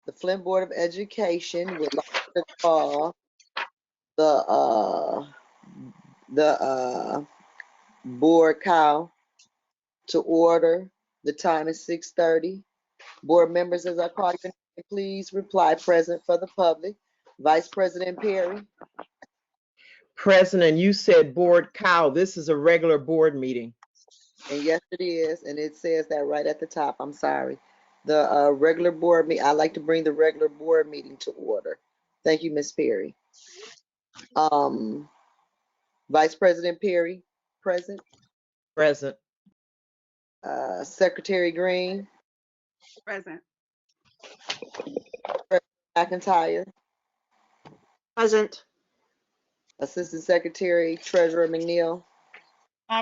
the Flint Board of Education would like to call the board call to order. The time is 6:30. Board members, as I call your name, please reply present for the public. Vice President Perry. President, you said board cow. This is a regular board meeting. And yes, it is, and it says that right at the top. I'm sorry. The regular board meeting. I'd like to bring the regular board meeting to order. Thank you, Ms. Perry. Vice President Perry, present. Present. Secretary Green. Present. McIntyre. Present. Assistant Secretary Treasurer McNeil.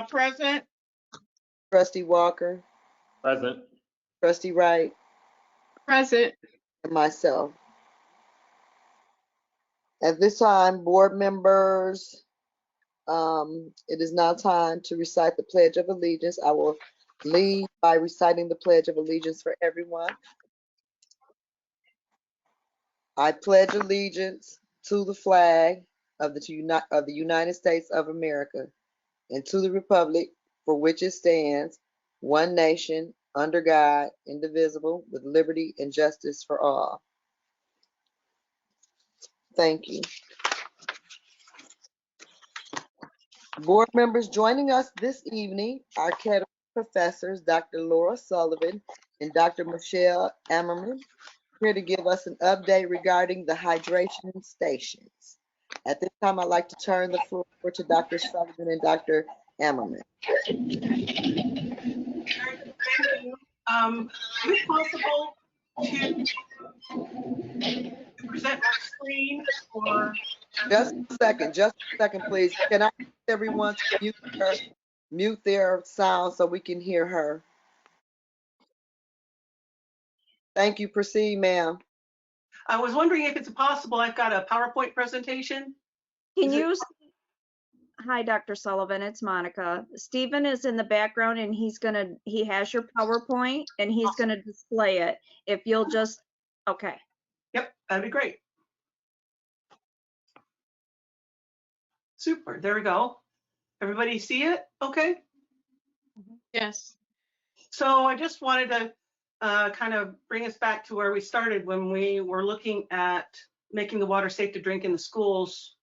Present. Trustee Walker. Present. Trustee Wright. Present. And myself. At this time, board members, it is now time to recite the Pledge of Allegiance. I will lead by reciting the Pledge of Allegiance for everyone. I pledge allegiance to the flag of the United States of America and to the republic for which it stands, one nation, under God, indivisible, with liberty and justice for all. Thank you. Board members joining us this evening are hekd professors Dr. Laura Sullivan and Dr. Michelle Ammerman, here to give us an update regarding the hydration stations. At this time, I'd like to turn the floor over to Dr. Sullivan and Dr. Ammerman. Thank you. Is it possible to present our screen or? Just a second, please. Can I ask everyone to mute their sound so we can hear her? Thank you. Proceed, ma'am. I was wondering if it's possible. I've got a PowerPoint presentation. Can you? Hi, Dr. Sullivan, it's Monica. Stephen is in the background and he has your PowerPoint and he's gonna display it. If you'll just, okay. Yep, that'd be great. Super, there we go. Everybody see it? Okay. Yes. So I just wanted to kind of bring us back to where we started when we were looking at making the water safe to drink in the schools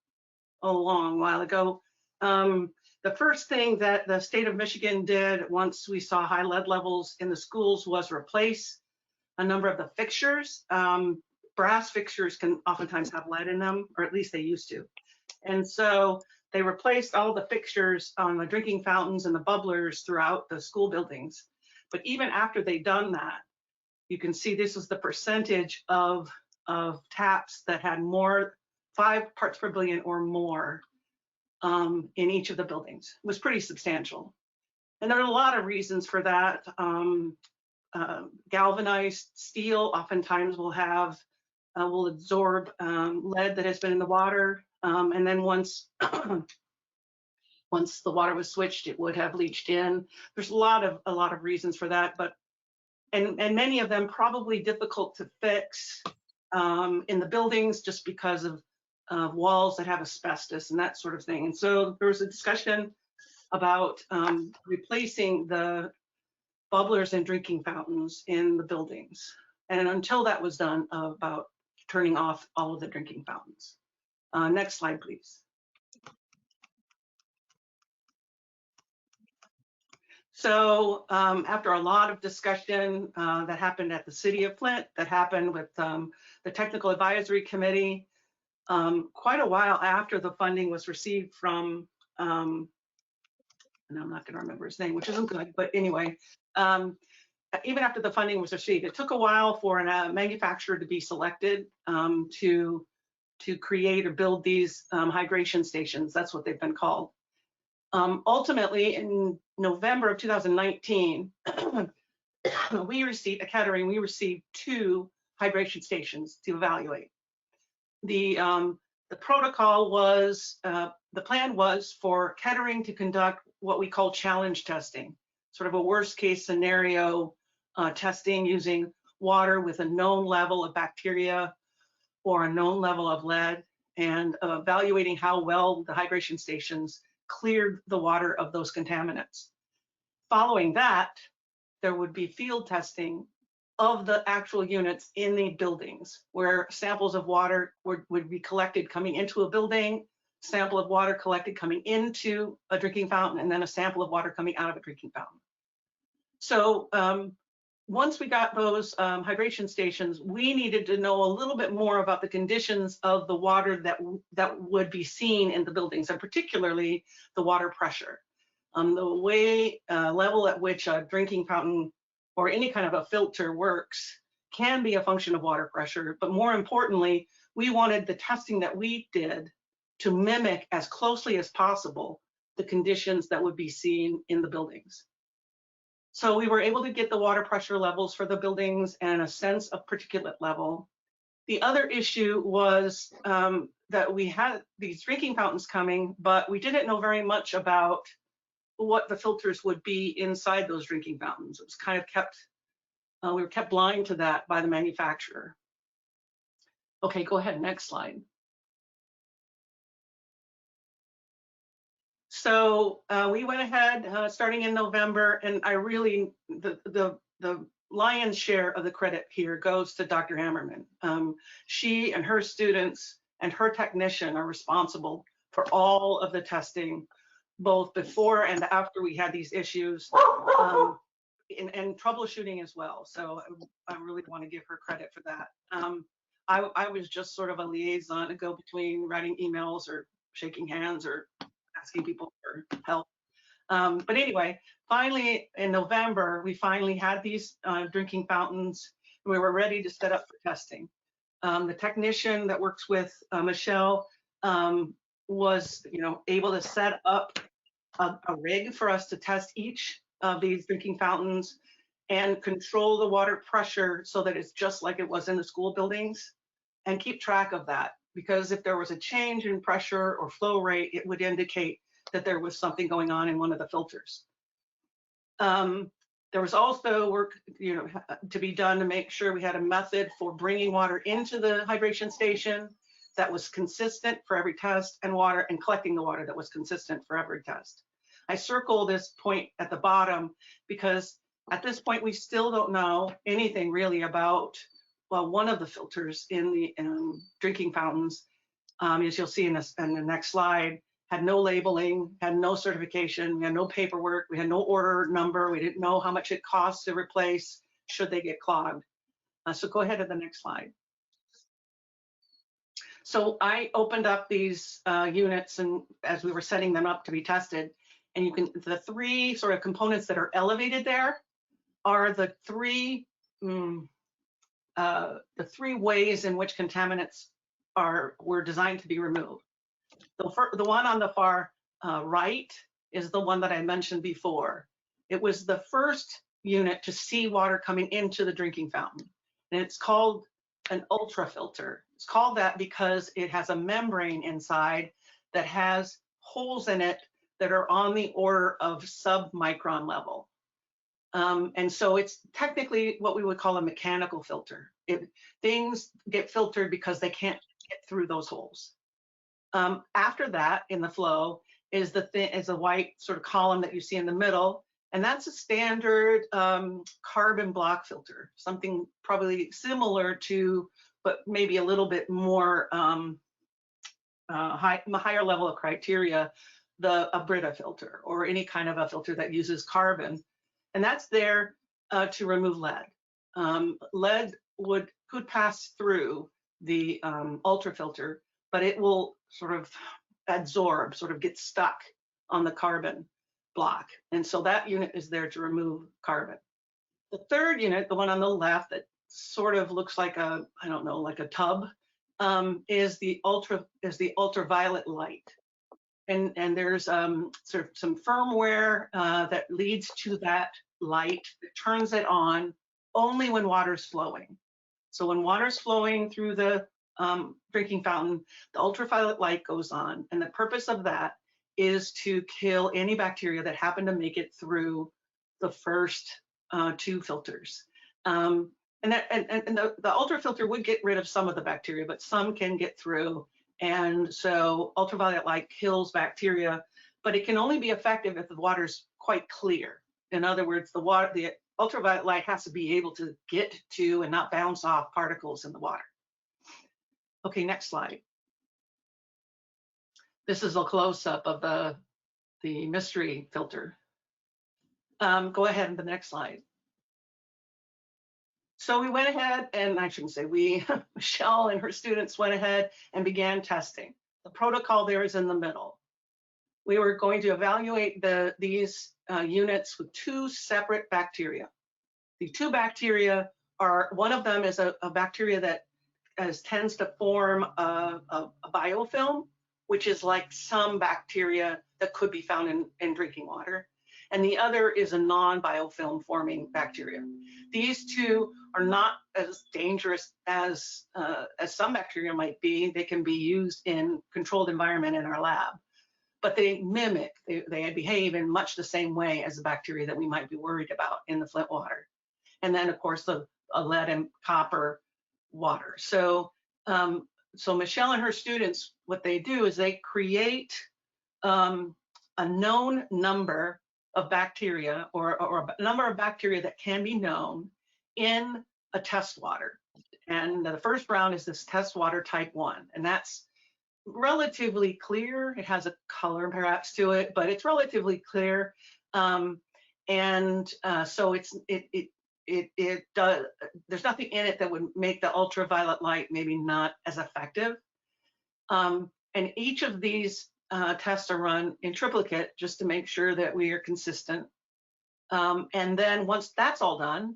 a long while ago. The first thing that the state of Michigan did once we saw high lead levels in the schools was replace a number of the fixtures. Brass fixtures can oftentimes have lead in them, or at least they used to. And so they replaced all the fixtures on the drinking fountains and the bubblers throughout the school buildings. But even after they'd done that, you can see this is the percentage of taps that had 5 parts per billion or more in each of the buildings. It was pretty substantial. And there are a lot of reasons for that. Galvanized steel oftentimes will absorb lead that has been in the water. And then once the water was switched, it would have leached in. There's a lot of reasons for that, but and many of them probably difficult to fix in the buildings just because of walls that have asbestos and that sort of thing. And so there was a discussion about replacing the bubblers and drinking fountains in the buildings. And until that was done, about turning off all of the drinking fountains. Next slide, please. So after a lot of discussion that happened at the City of Flint, that happened with the Technical Advisory Committee, quite a while after the funding was received from, and I'm not going to remember his name, which isn't good, but anyway, even after the funding was received, it took a while for a manufacturer to be selected to create or build these hydration stations. That's what they've been called. Ultimately, in November of 2019, we received 2 hydration stations to evaluate. The protocol was, the plan was for Kettering to conduct what we call challenge testing, sort of a worst case scenario testing using water with a known level of bacteria or a known level of lead, and evaluating how well the hydration stations cleared the water of those contaminants. Following that, there would be field testing of the actual units in the buildings, where samples of water would be collected coming into a building, sample of water collected coming into a drinking fountain, and then a sample of water coming out of a drinking fountain. So once we got those hydration stations, we needed to know a little bit more about the conditions of the water that would be seen in the buildings, and particularly the water pressure. The way level at which a drinking fountain or any kind of a filter works can be a function of water pressure, but more importantly, we wanted the testing that we did to mimic as closely as possible the conditions that would be seen in the buildings. So we were able to get the water pressure levels for the buildings and a sense of particulate level. The other issue was that we had these drinking fountains coming, but we didn't know very much about what the filters would be inside those drinking fountains. It was kind of kept, we were kept blind to that by the manufacturer. Okay, go ahead, next slide. So we went ahead starting in November, and I really, the lion's share of the credit here goes to Dr. Hammerman. She and her students and her technician are responsible for all of the testing, both before and after we had these issues, and troubleshooting as well. So I really want to give her credit for that. I was just sort of a liaison to go between writing emails or shaking hands or asking people for help. But anyway, finally in November, we finally had these drinking fountains, and we were ready to set up for testing. The technician that works with Michelle was, able to set up a rig for us to test each of these drinking fountains and control the water pressure so that it's just like it was in the school buildings, and keep track of that, because if there was a change in pressure or flow rate, it would indicate that there was something going on in one of the filters. There was also work, to be done to make sure we had a method for bringing water into the hydration station that was consistent for every test, and collecting the water that was consistent for every test. I circle this point at the bottom because at this point we still don't know anything really about, well, one of the filters in the drinking fountains, as you'll see in the next slide, had no labeling, had no certification, we had no paperwork, we had no order number, we didn't know how much it costs to replace should they get clogged. So go ahead to the next slide. So I opened up these units, and as we were setting them up to be tested, and the three sort of components that are elevated there are the three ways in which contaminants were designed to be removed. The one on the far right is the one that I mentioned before. It was the first unit to see water coming into the drinking fountain, and it's called an ultrafilter. It's called that because it has a membrane inside that has holes in it that are on the order of sub-micron level. And so it's technically what we would call a mechanical filter. Things get filtered because they can't get through those holes. After that, in the flow, is a white sort of column that you see in the middle, and that's a standard carbon block filter, something probably similar to, but maybe a little bit more higher level of criteria, a Brita filter or any kind of a filter that uses carbon, and that's there to remove lead. Lead could pass through the ultrafilter, but it will sort of absorb, sort of get stuck on the carbon block, and so that unit is there to remove carbon. The third unit, the one on the left that sort of looks like a, I don't know, like a tub, is the ultraviolet light. And there's sort of some firmware that leads to that light that turns it on only when water's flowing. So when water's flowing through the drinking fountain, the ultraviolet light goes on, and the purpose of that is to kill any bacteria that happen to make it through the first two filters. And And the ultrafilter would get rid of some of the bacteria, but some can get through. And so ultraviolet light kills bacteria, but it can only be effective if the water's quite clear. In other words, the ultraviolet light has to be able to get to and not bounce off particles in the water. Okay, next slide. This is a close-up of the mystery filter. Go ahead to the next slide. So we went ahead, and I shouldn't say we, Michelle and her students went ahead and began testing. The protocol there is in the middle. We were going to evaluate these units with 2 separate bacteria. The 2 bacteria are, one of them is a bacteria that tends to form a biofilm, which is like some bacteria that could be found in drinking water. And the other is a non-biofilm forming bacteria. These 2 are not as dangerous as some bacteria might be. They can be used in controlled environment in our lab, but they mimic, they behave in much the same way as the bacteria that we might be worried about in the Flint water. And then of course the lead and copper water. So Michelle and her students, what they do is they create a known number of bacteria or a number of bacteria that can be known in a test water. And the first round is this test water type 1, and that's relatively clear. It has a color perhaps to it, but it's relatively clear. So it does, there's nothing in it that would make the ultraviolet light maybe not as effective. And each of these tests are run in triplicate just to make sure that we are consistent. And then once that's all done,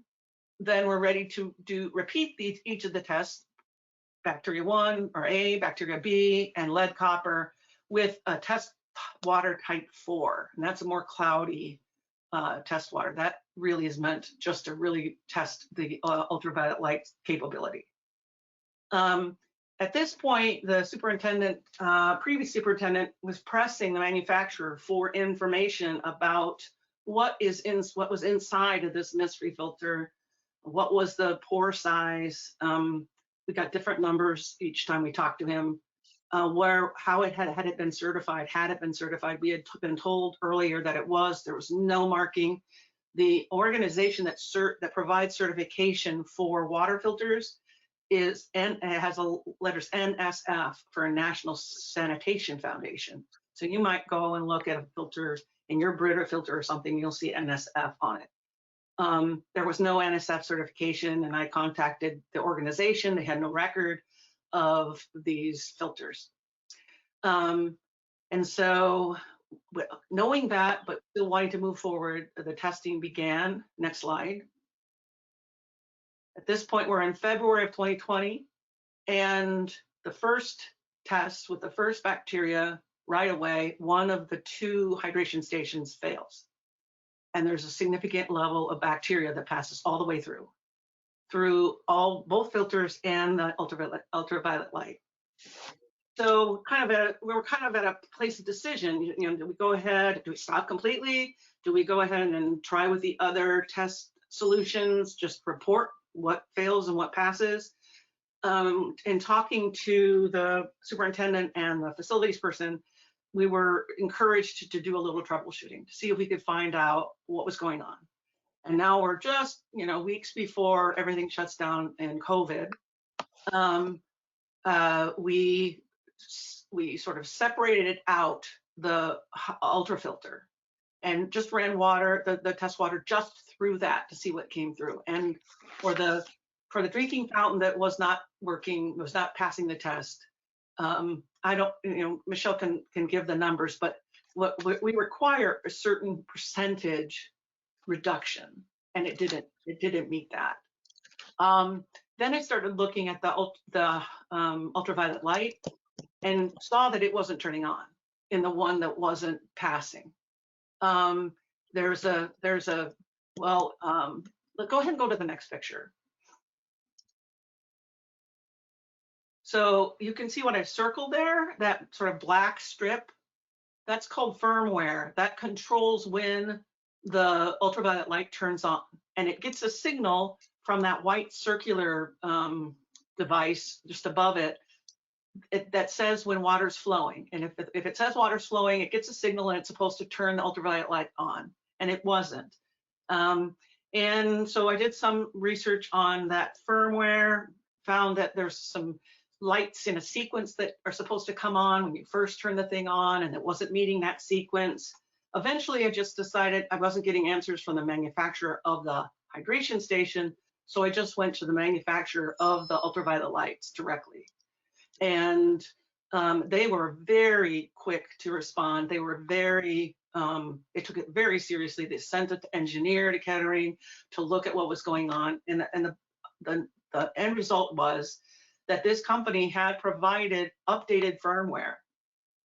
then we're ready to repeat each of the tests, bacteria 1 or A, bacteria B, and lead copper with a test water type 4. And that's a more cloudy test water. That really is meant just to really test the ultraviolet light capability. At this point, the superintendent, previous superintendent, was pressing the manufacturer for information about what was inside of this mystery filter, what was the pore size. We got different numbers each time we talked to him. How it had it been certified. Had it been certified? We had been told earlier that it was. There was no marking. The organization that provides certification for water filters is, and it has letters NSF for a National Sanitation Foundation. So you might go and look at a filter in your Brita filter or something, you'll see NSF on it. There was no NSF certification, and I contacted the organization. They had no record of these filters. And so knowing that, but still wanting to move forward, the testing began. Next slide. At this point, we're in February of 2020, and the first test with the first bacteria, right away, one of the 2 hydration stations fails. And there's a significant level of bacteria that passes all the way through both filters and the ultraviolet light. So we were kind of at a place of decision. Do we go ahead? Do we stop completely? Do we go ahead and try with the other test solutions? Just report what fails and what passes. In talking to the superintendent and the facilities person, we were encouraged to do a little troubleshooting to see if we could find out what was going on. And now we're just, weeks before everything shuts down in COVID. We sort of separated out the ultrafilter and just ran water, the test water, just through that to see what came through. And for the drinking fountain that was not working, was not passing the test, I don't, Michelle can give the numbers, but what we require a certain percentage reduction, and it didn't meet that. Then I started looking at the ultraviolet light and saw that it wasn't turning on in the one that wasn't passing. Go ahead and go to the next picture. So you can see what I've circled there, that sort of black strip. That's called firmware. That controls when the ultraviolet light turns on, and it gets a signal from that white circular device just above it, that says when water's flowing. And if it says water's flowing, it gets a signal and it's supposed to turn the ultraviolet light on, and it wasn't. And so I did some research on that firmware, found that there's some lights in a sequence that are supposed to come on when you first turn the thing on, and it wasn't meeting that sequence. Eventually, I just decided I wasn't getting answers from the manufacturer of the hydration station, so I just went to the manufacturer of the ultraviolet lights directly. And they were very quick to respond. They were very, they took it very seriously. They sent an engineer to Kettering to look at what was going on. And the end result was that this company had provided updated firmware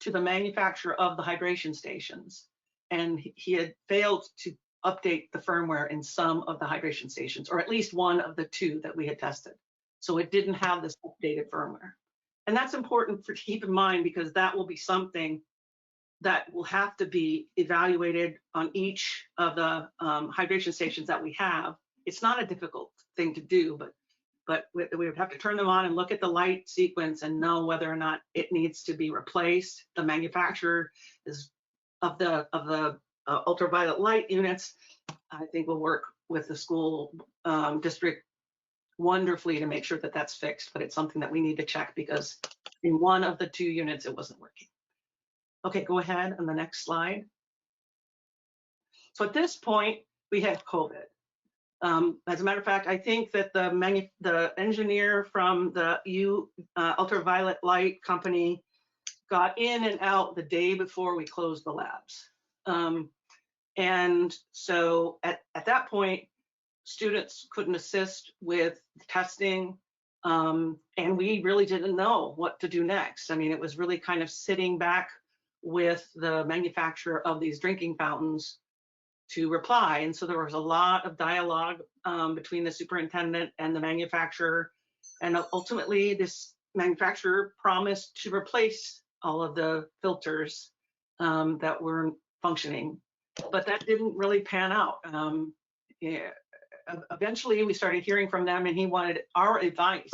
to the manufacturer of the hydration stations. And he had failed to update the firmware in some of the hydration stations, or at least one of the 2 that we had tested. So it didn't have this updated firmware. And that's important to keep in mind, because that will be something that will have to be evaluated on each of the hydration stations that we have. It's not a difficult thing to do, but we would have to turn them on and look at the light sequence and know whether or not it needs to be replaced. The manufacturer of the ultraviolet light units, I think, will work with the school district wonderfully to make sure that that's fixed, but it's something that we need to check, because in one of the 2 units it wasn't working. Okay, go ahead on the next slide. So at this point we had COVID. As a matter of fact, I think that the engineer from the ultraviolet light company got in and out the day before we closed the labs. And so at that point, students couldn't assist with testing, and we really didn't know what to do next. I mean, it was really kind of sitting back with the manufacturer of these drinking fountains to reply. And so there was a lot of dialogue between the superintendent and the manufacturer. And ultimately, this manufacturer promised to replace all of the filters that weren't functioning. But that didn't really pan out. Eventually, we started hearing from them, and he wanted our advice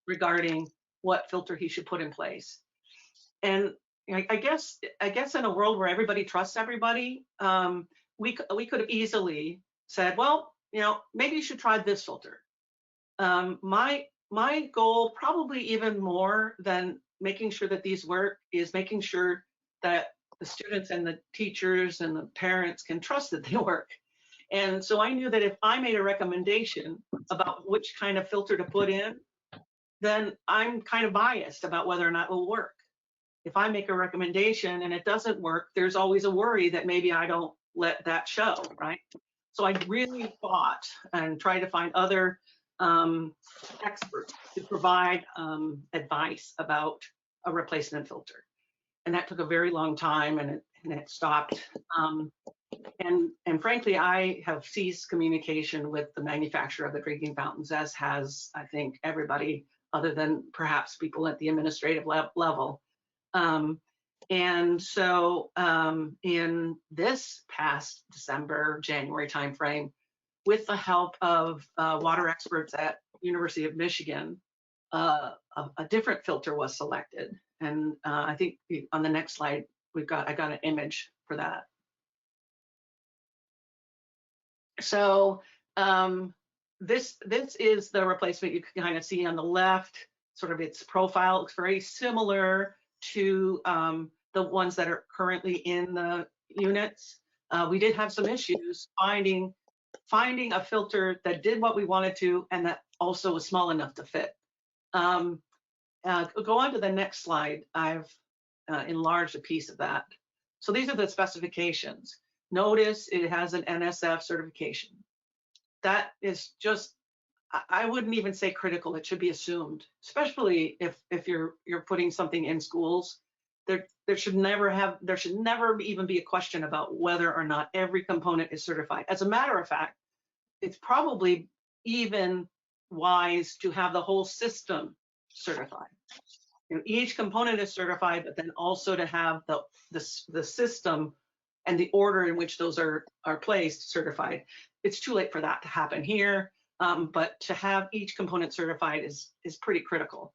regarding what filter he should put in place. And I guess in a world where everybody trusts everybody, we could have easily said, well, maybe you should try this filter. My goal, probably even more than making sure that these work, is making sure that the students and the teachers and the parents can trust that they work. And so I knew that if I made a recommendation about which kind of filter to put in, then I'm kind of biased about whether or not it will work. If I make a recommendation and it doesn't work, there's always a worry that maybe I don't let that show, right? So I really fought and tried to find other experts to provide advice about a replacement filter. And that took a very long time, and it stopped. And frankly, I have ceased communication with the manufacturer of the drinking fountains, as has, I think, everybody other than perhaps people at the administrative level. And so in this past December, January timeframe, with the help of water experts at University of Michigan, a different filter was selected. And I think on the next slide, I got an image for that. So this is the replacement. You can kind of see on the left, sort of its profile. It looks very similar to the ones that are currently in the units. We did have some issues finding a filter that did what we wanted to, and that also was small enough to fit. Go on to the next slide. I've enlarged a piece of that. So these are the specifications. Notice it has an NSF certification. That is just, I wouldn't even say critical. It should be assumed, especially if you're putting something in schools. There should never even be a question about whether or not every component is certified. As a matter of fact, it's probably even wise to have the whole system certified. Each component is certified, but then also to have the system and the order in which those are placed certified. It's too late for that to happen here. but to have each component certified is pretty critical.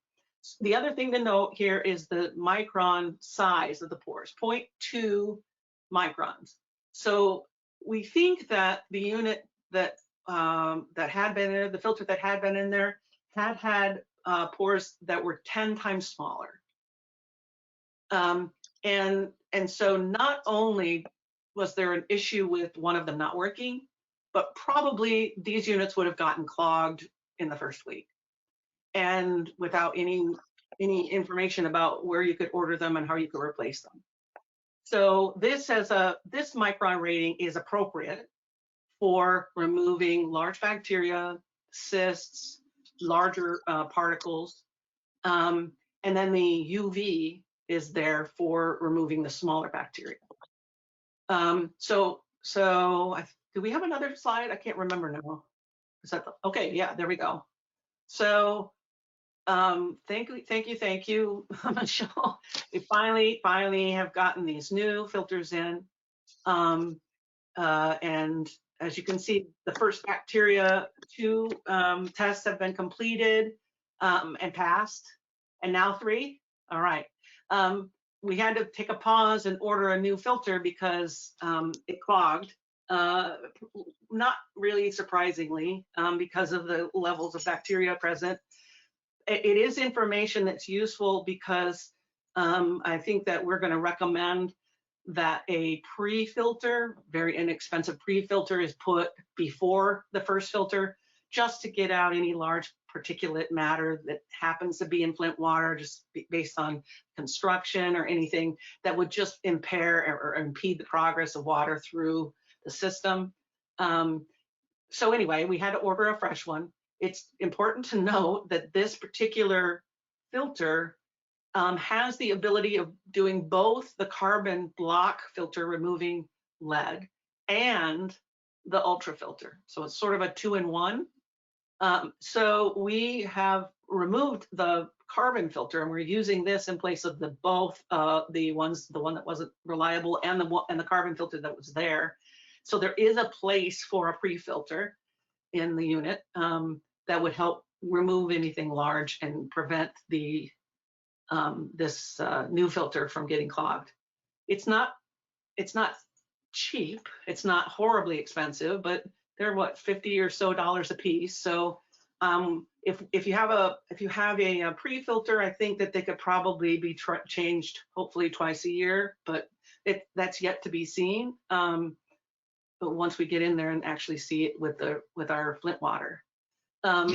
The other thing to note here is the micron size of the pores, 0.2 microns. So we think that the unit that had been in the filter that had been in there had pores that were 10 times smaller. And so not only was there an issue with one of them not working, but probably these units would have gotten clogged in the first week, and without any information about where you could order them and how you could replace them. So this micron rating is appropriate for removing large bacteria, cysts, larger particles, and then the UV is there for removing the smaller bacteria. Do we have another slide? I can't remember now. Is that okay? Yeah, there we go. So thank you, Michelle. We finally have gotten these new filters in, and as you can see, the first bacteria 2 tests have been completed and passed, and now 3. All right. We had to take a pause and order a new filter because it clogged. Not really surprisingly, because of the levels of bacteria present. It is information that's useful because I think that we're going to recommend that a pre-filter, very inexpensive pre-filter, is put before the first filter, just to get out any large particulate matter that happens to be in Flint water, just based on construction or anything that would just impair or impede the progress of water through the system. So anyway, we had to order a fresh one. It's important to note that this particular filter has the ability of doing both the carbon block filter removing lead and the ultra filter. So it's sort of a 2-in-1. So we have removed the carbon filter and we're using this in place of the one that wasn't reliable and the carbon filter that was there. So there is a place for a pre-filter in the unit that would help remove anything large and prevent this new filter from getting clogged. It's not cheap. It's not horribly expensive, but they're what, $50 or so a piece. So if you have a pre-filter, I think that they could probably be changed hopefully twice a year, but that's yet to be seen. But once we get in there and actually see it with our Flint water. Now, I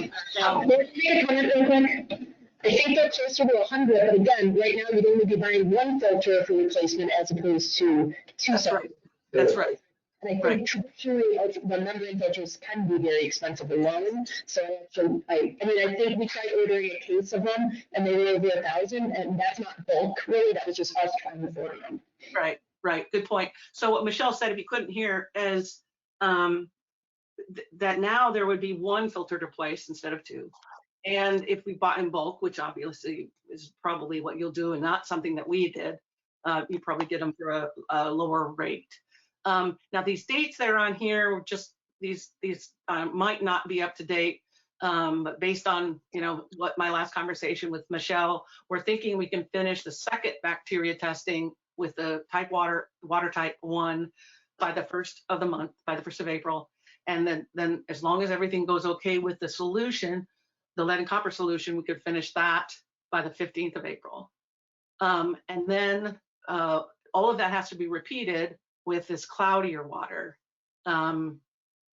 think they're closer to 100, but again, right now you'd only be buying one filter for replacement as opposed to 2. That's right. That's right. And I think traditionally the membrane filters can be very expensive alone. So I think we tried ordering a case of them and they were over 1,000, and that's not bulk really. That was just us trying to order them. Right. Right. Good point. So what Michelle said, if you couldn't hear, is that now there would be one filter to replace instead of 2. And if we bought in bulk, which obviously is probably what you'll do and not something that we did, you probably get them for a lower rate. Now these dates that are on here, just these might not be up to date, but based on what my last conversation with Michelle, we're thinking we can finish the second bacteria testing with the water type 1 by the 1st of the month, by the 1st of April. And then as long as everything goes okay with the solution, the lead and copper solution, we could finish that by the 15th of April. And then all of that has to be repeated with this cloudier water. And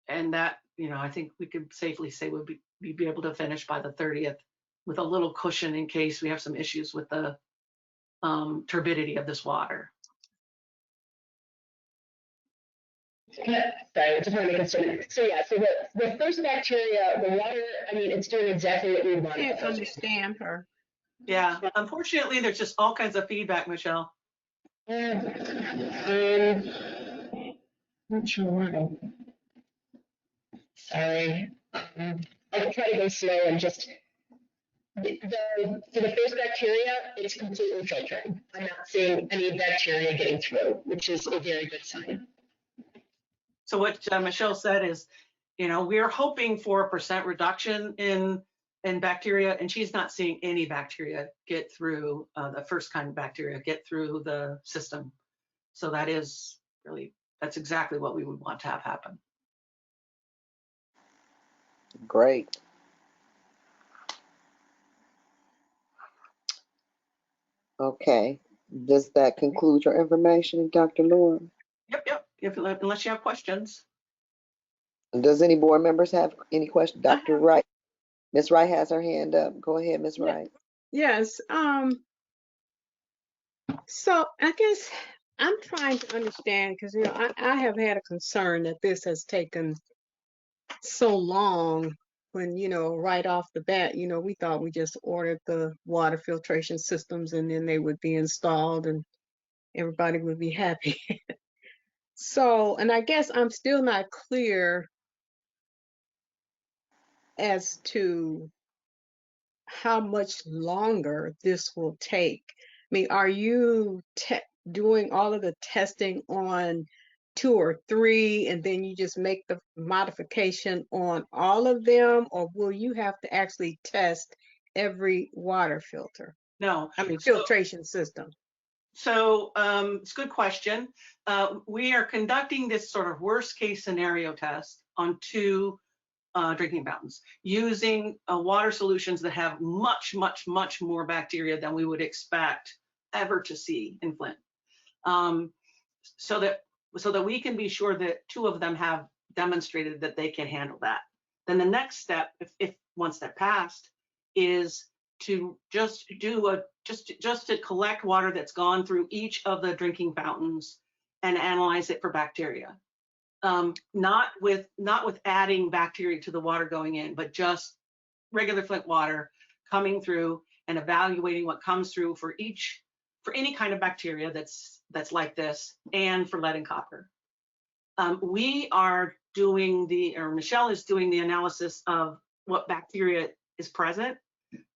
that, I think we could safely say we'd be able to finish by the 30th with a little cushion in case we have some issues with the turbidity of this water. Sorry, I just want to make a statement. So yeah, so the first bacteria, the water, it's doing exactly what we want. I can't understand her. Yeah, unfortunately, there's just all kinds of feedback, Michelle. Not sure why. Sorry. I'll try to go slow and just. For the first bacteria, it's completely filtering. I'm not seeing any bacteria getting through, which is a very good sign. So what Michelle said is, we're hoping for a % reduction in bacteria, and she's not seeing any bacteria get through, the first kind of bacteria get through the system. So that's exactly what we would want to have happen. Great. Okay. Does that conclude your information, Dr. Laura? Yep. Unless you have questions. Does any board members have any questions? Dr. have- Wright? Ms. Wright has her hand up. Go ahead, Ms. Yeah. Wright. Yes. So I guess I'm trying to understand because I have had a concern that this has taken so long when right off the bat we thought we just ordered the water filtration systems and then they would be installed and everybody would be happy. So, and I guess I'm still not clear as to how much longer this will take. I mean, are you doing all of the testing on 2 or 3 and then you just make the modification on all of them, or will you have to actually test every water filter? No. I mean, filtration system. So it's a good question. We are conducting this sort of worst case scenario test on 2 drinking fountains using water solutions that have much more bacteria than we would expect ever to see in Flint. So that we can be sure that 2 of them have demonstrated that they can handle that. Then the next step, if once they're passed, is to just to collect water that's gone through each of the drinking fountains and analyze it for bacteria. Not with adding bacteria to the water going in, but just regular Flint water coming through and evaluating what comes through for any kind of bacteria that's like this, and for lead and copper. We are doing Michelle is doing the analysis of what bacteria is present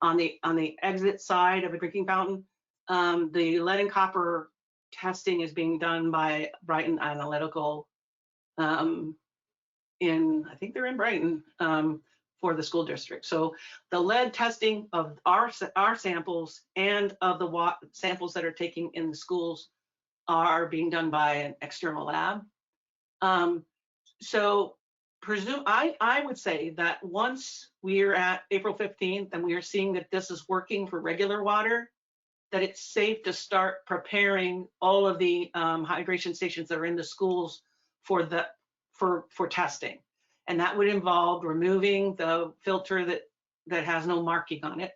on the exit side of a drinking fountain. The lead and copper testing is being done by Brighton Analytical I think they're in Brighton for the school district. So the lead testing of our samples and of the samples that are taken in the schools are being done by an external lab. So I would say that once we're at April 15th and we are seeing that this is working for regular water, that it's safe to start preparing all of the hydration stations that are in the schools for testing. And that would involve removing the filter that has no marking on it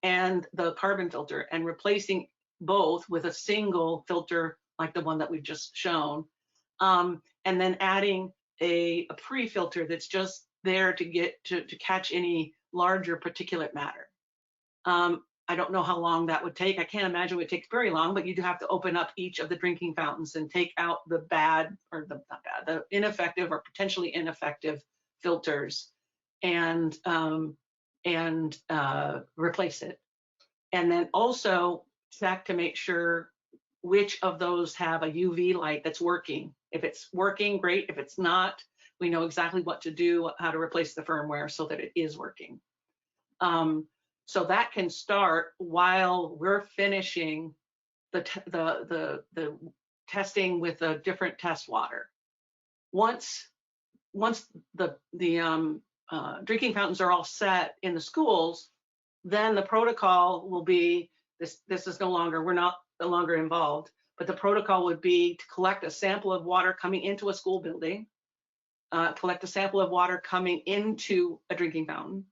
and the carbon filter, and replacing both with a single filter like the one that we've just shown, and then adding a pre-filter that's just there to catch any larger particulate matter. I don't know how long that would take. I can't imagine it would take very long, but you do have to open up each of the drinking fountains and take out the the ineffective or potentially ineffective filters and replace it. And then also check to make sure which of those have a UV light that's working. If it's working, great. If it's not, we know exactly what to do, how to replace the firmware so that it is working. So that can start while we're finishing the testing with a different test water. Once the drinking fountains are all set in the schools, then the protocol will be this is no longer, we're no longer involved, but the protocol would be to collect a sample of water coming into a school building, collect a sample of water coming into a drinking fountain,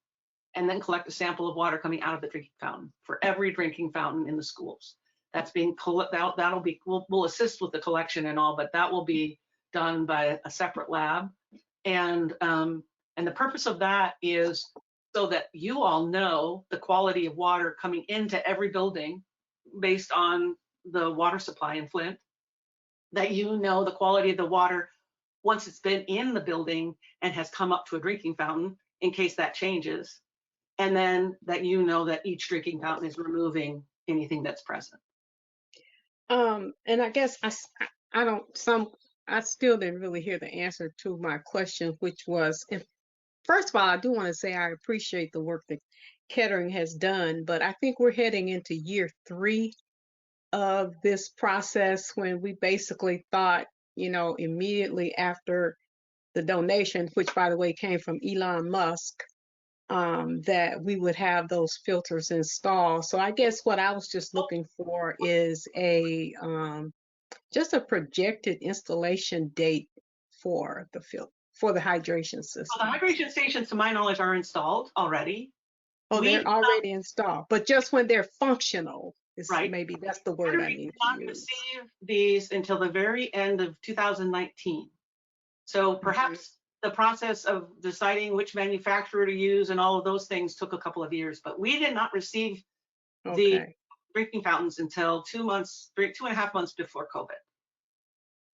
and then collect a sample of water coming out of the drinking fountain for every drinking fountain in the schools. That's being we'll assist with the collection and all, but that will be done by a separate lab. And the purpose of that is so that you all know the quality of water coming into every building based on the water supply in Flint, that you know the quality of the water once it's been in the building and has come up to a drinking fountain in case that changes. And then that you know that each drinking fountain is removing anything that's present. And I guess I I still didn't really hear the answer to my question, which was, if first of all, I do want to say I appreciate the work that Kettering has done, but I think we're heading into year 3 of this process when we basically thought, immediately after the donation, which by the way came from Elon Musk, that we would have those filters installed. So I guess what I was just looking for is just a projected installation date for the hydration So the system. hydration stations, to my knowledge, are installed already. Oh, We they're did not- already installed, but just when they're functional, Right. maybe that's the word I We need did to not use. receive these until the very end of 2019. So perhaps the process of deciding which manufacturer to use and all of those things took a couple of years, but we did not receive the Okay. drinking fountains until 2.5 months before COVID.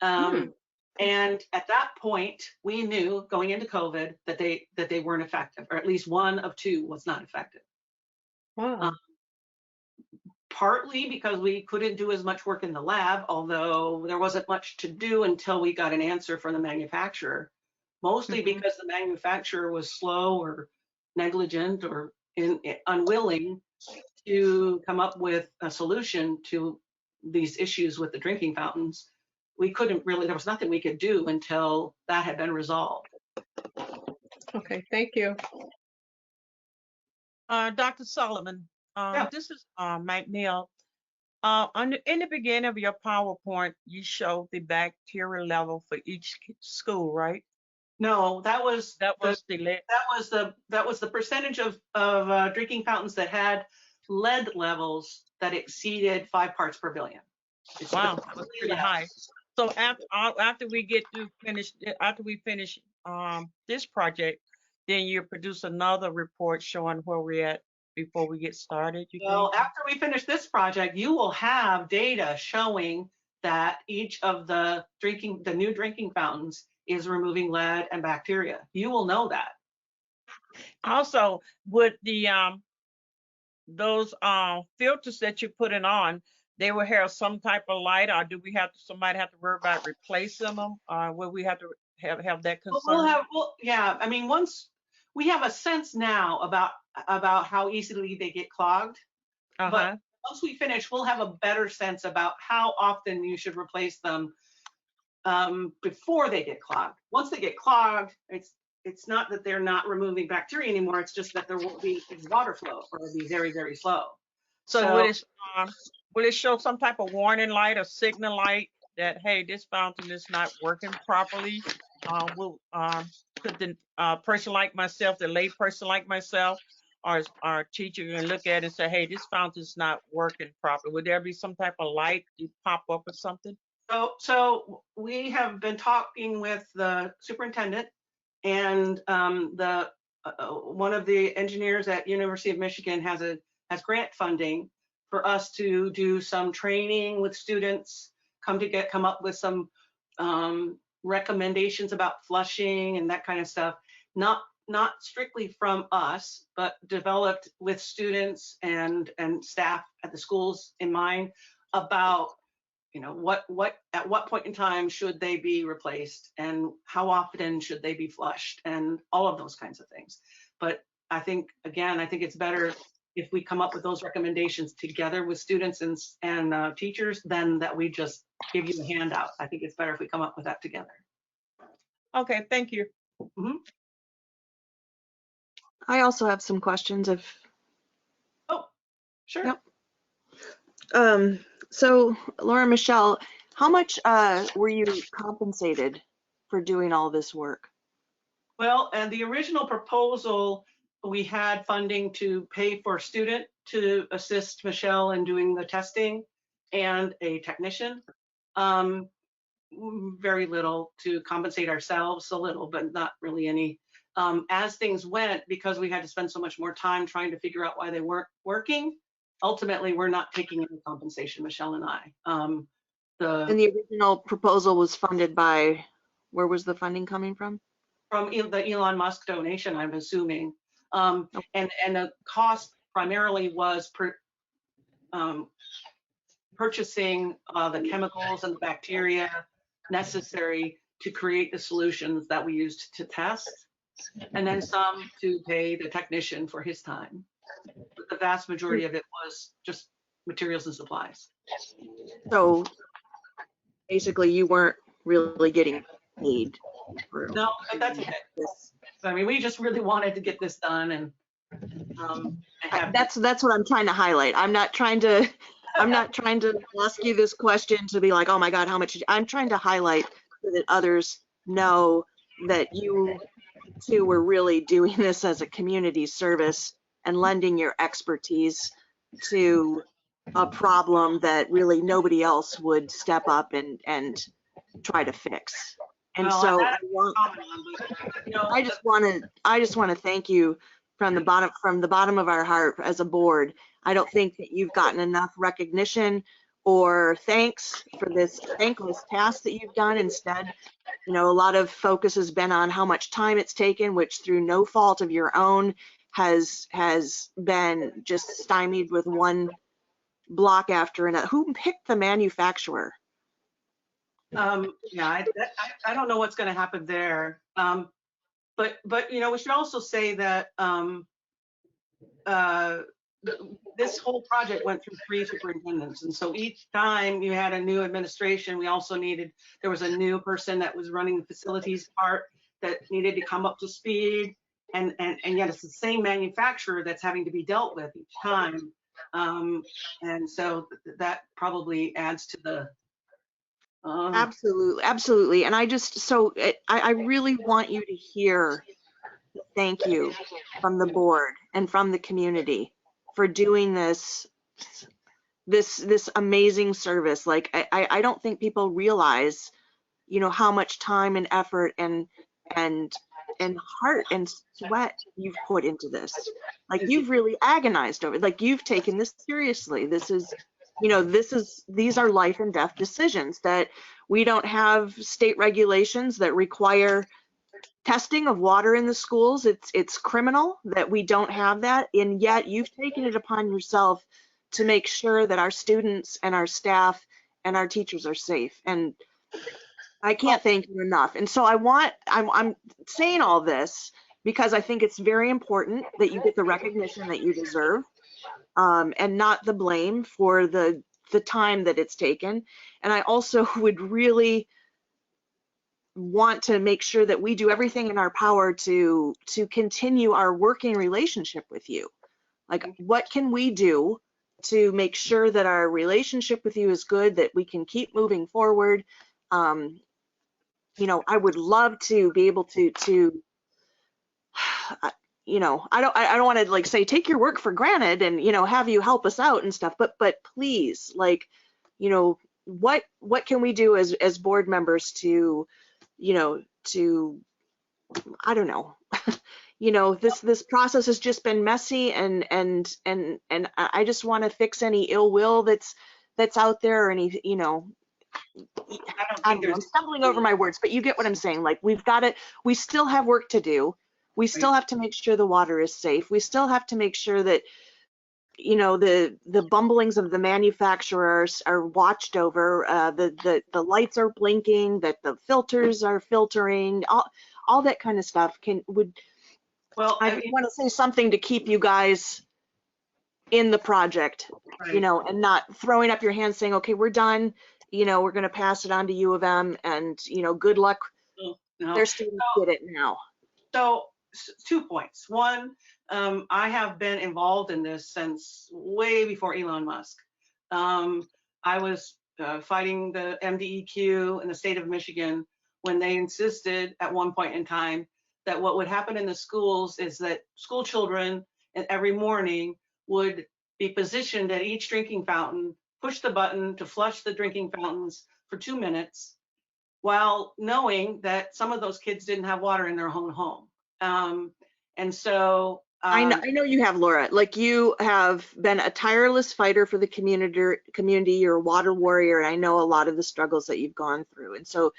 Hmm. And at that point, we knew going into COVID that they weren't effective, or at least one of 2 was not effective. Wow. Partly because we couldn't do as much work in the lab, although there wasn't much to do until we got an answer from the manufacturer. Mostly because the manufacturer was slow or negligent or unwilling to come up with a solution to these issues with the drinking fountains. We couldn't really, there was nothing we could do until that had been resolved. Okay, thank you. Dr. Sullivan, Yeah. this is McNeil. In the beginning of your PowerPoint, you showed the bacteria level for each school, right? No, that was the percentage of drinking fountains that had lead levels that exceeded 5 parts per billion. Wow, that was pretty high. So after we finish this project, then you produce another report showing where we're at before we get started. Well, after we finish this project, you will have data showing that each of the new drinking fountains is removing lead and bacteria. You will know that. Also, with the those filters that you're putting on, they will have some type of light, or do somebody have to worry about replacing them? Will we have to have that concern? Yeah, I mean, once we have a sense now about how easily they get clogged, but once we finish, we'll have a better sense about how often you should replace them before they get clogged. Once they get clogged, it's not that they're not removing bacteria anymore. It's just that there won't be water flow, or it'll be very, very slow. So will it show some type of warning light or signal light that, hey, this fountain is not working properly? Could the person like myself, the lay person like myself, or our teacher can look at it and say, hey, this fountain's not working properly? Would there be some type of light to pop up or something? So we have been talking with the superintendent and one of the engineers at University of Michigan has grant funding for us to do some training with students, come up with some recommendations about flushing and that kind of stuff. Not strictly from us, but developed with students and staff at the schools in mind about at what point in time should they be replaced and how often should they be flushed and all of those kinds of things. But I think it's better if we come up with those recommendations together with students and teachers than that we just give you a handout. I think it's better if we come up with that together. Okay, thank you. I also have some questions Oh, sure. Yep. So Laura Michelle, how much were you compensated for doing all this work? Well, and the original proposal, we had funding to pay for a student to assist Michelle in doing the testing and a technician. Very little to compensate ourselves, a little, but not really any. As things went, because we had to spend so much more time trying to figure out why they weren't working, ultimately we're not taking any compensation, Michelle and I. And the original proposal was funded by, where was the funding coming from? From the Elon Musk donation, I'm assuming. And the cost primarily was purchasing the chemicals and the bacteria necessary to create the solutions that we used to test, and then some to pay the technician for his time. But the vast majority of it was just materials and supplies. So basically you weren't really getting paid for No, but that's okay. this. I mean, we just really wanted to get this done, and have That's what I'm trying to highlight. I'm not trying to ask you this question to be like, oh my God, how much? I'm trying to highlight so that others know that you two were really doing this as a community service and lending your expertise to a problem that really nobody else would step up and try to fix. And well, so that I won't comment on, but, you know, I just want to thank you from the bottom of our heart as a board. I don't think that you've gotten enough recognition or thanks for this thankless task that you've done. Instead, you know, a lot of focus has been on how much time it's taken, which through no fault of your own has been just stymied with one block after another. Who picked the manufacturer? yeah, I don't know what's going to happen there. But you know, we should also say that this whole project went through 3 superintendents, and so each time you had a new administration, we also there was a new person that was running the facilities part that needed to come up to speed, and yet it's the same manufacturer that's having to be dealt with each time, and so that probably adds to the Absolutely. And I really want you to hear the thank you from the board and from the community for doing this amazing service. Like I don't think people realize, you know, how much time and effort and heart and sweat you've put into this. Like you've really agonized over it. Like you've taken this seriously. This is, you know, these are life and death decisions that we don't have state regulations that require testing of water in the schools. It's criminal that we don't have that, and yet you've taken it upon yourself to make sure that our students and our staff and our teachers are safe. And I can't thank you enough. And so I'm saying all this because I think it's very important that you get the recognition that you deserve, and not the blame for the time that it's taken. And I also would really want to make sure that we do everything in our power to continue our working relationship with you. Like, what can we do to make sure that our relationship with you is good, that we can keep moving forward? You know, I would love to be able to you know, I don't want to like say take your work for granted and, you know, have you help us out and stuff, but please, like, you know, what can we do as board members to, you know, I don't know, you know, this process has just been messy, and I just want to fix any ill will that's out there, or any, you know, I'm stumbling over my words, but you get what I'm saying. Like, we still have work to do. We still have to make sure the water is safe. We still have to make sure that, you know, the bumblings of the manufacturers are watched over, the lights are blinking, that the filters are filtering, all that kind of stuff well, I want to say something to keep you guys in the project, right. you know, and not throwing up your hands saying, okay, we're done, you know, we're going to pass it on to U of M, and, you know, good luck. No. Their students get it now. So 2 points. One, I have been involved in this since way before Elon Musk. I was fighting the MDEQ in the state of Michigan when they insisted at one point in time that what would happen in the schools is that school children every morning would be positioned at each drinking fountain, push the button to flush the drinking fountains for 2 minutes, while knowing that some of those kids didn't have water in their own home. And so I know you have, Laura. Like, you have been a tireless fighter for the community. You're a water warrior, and I know a lot of the struggles that you've gone through. And so,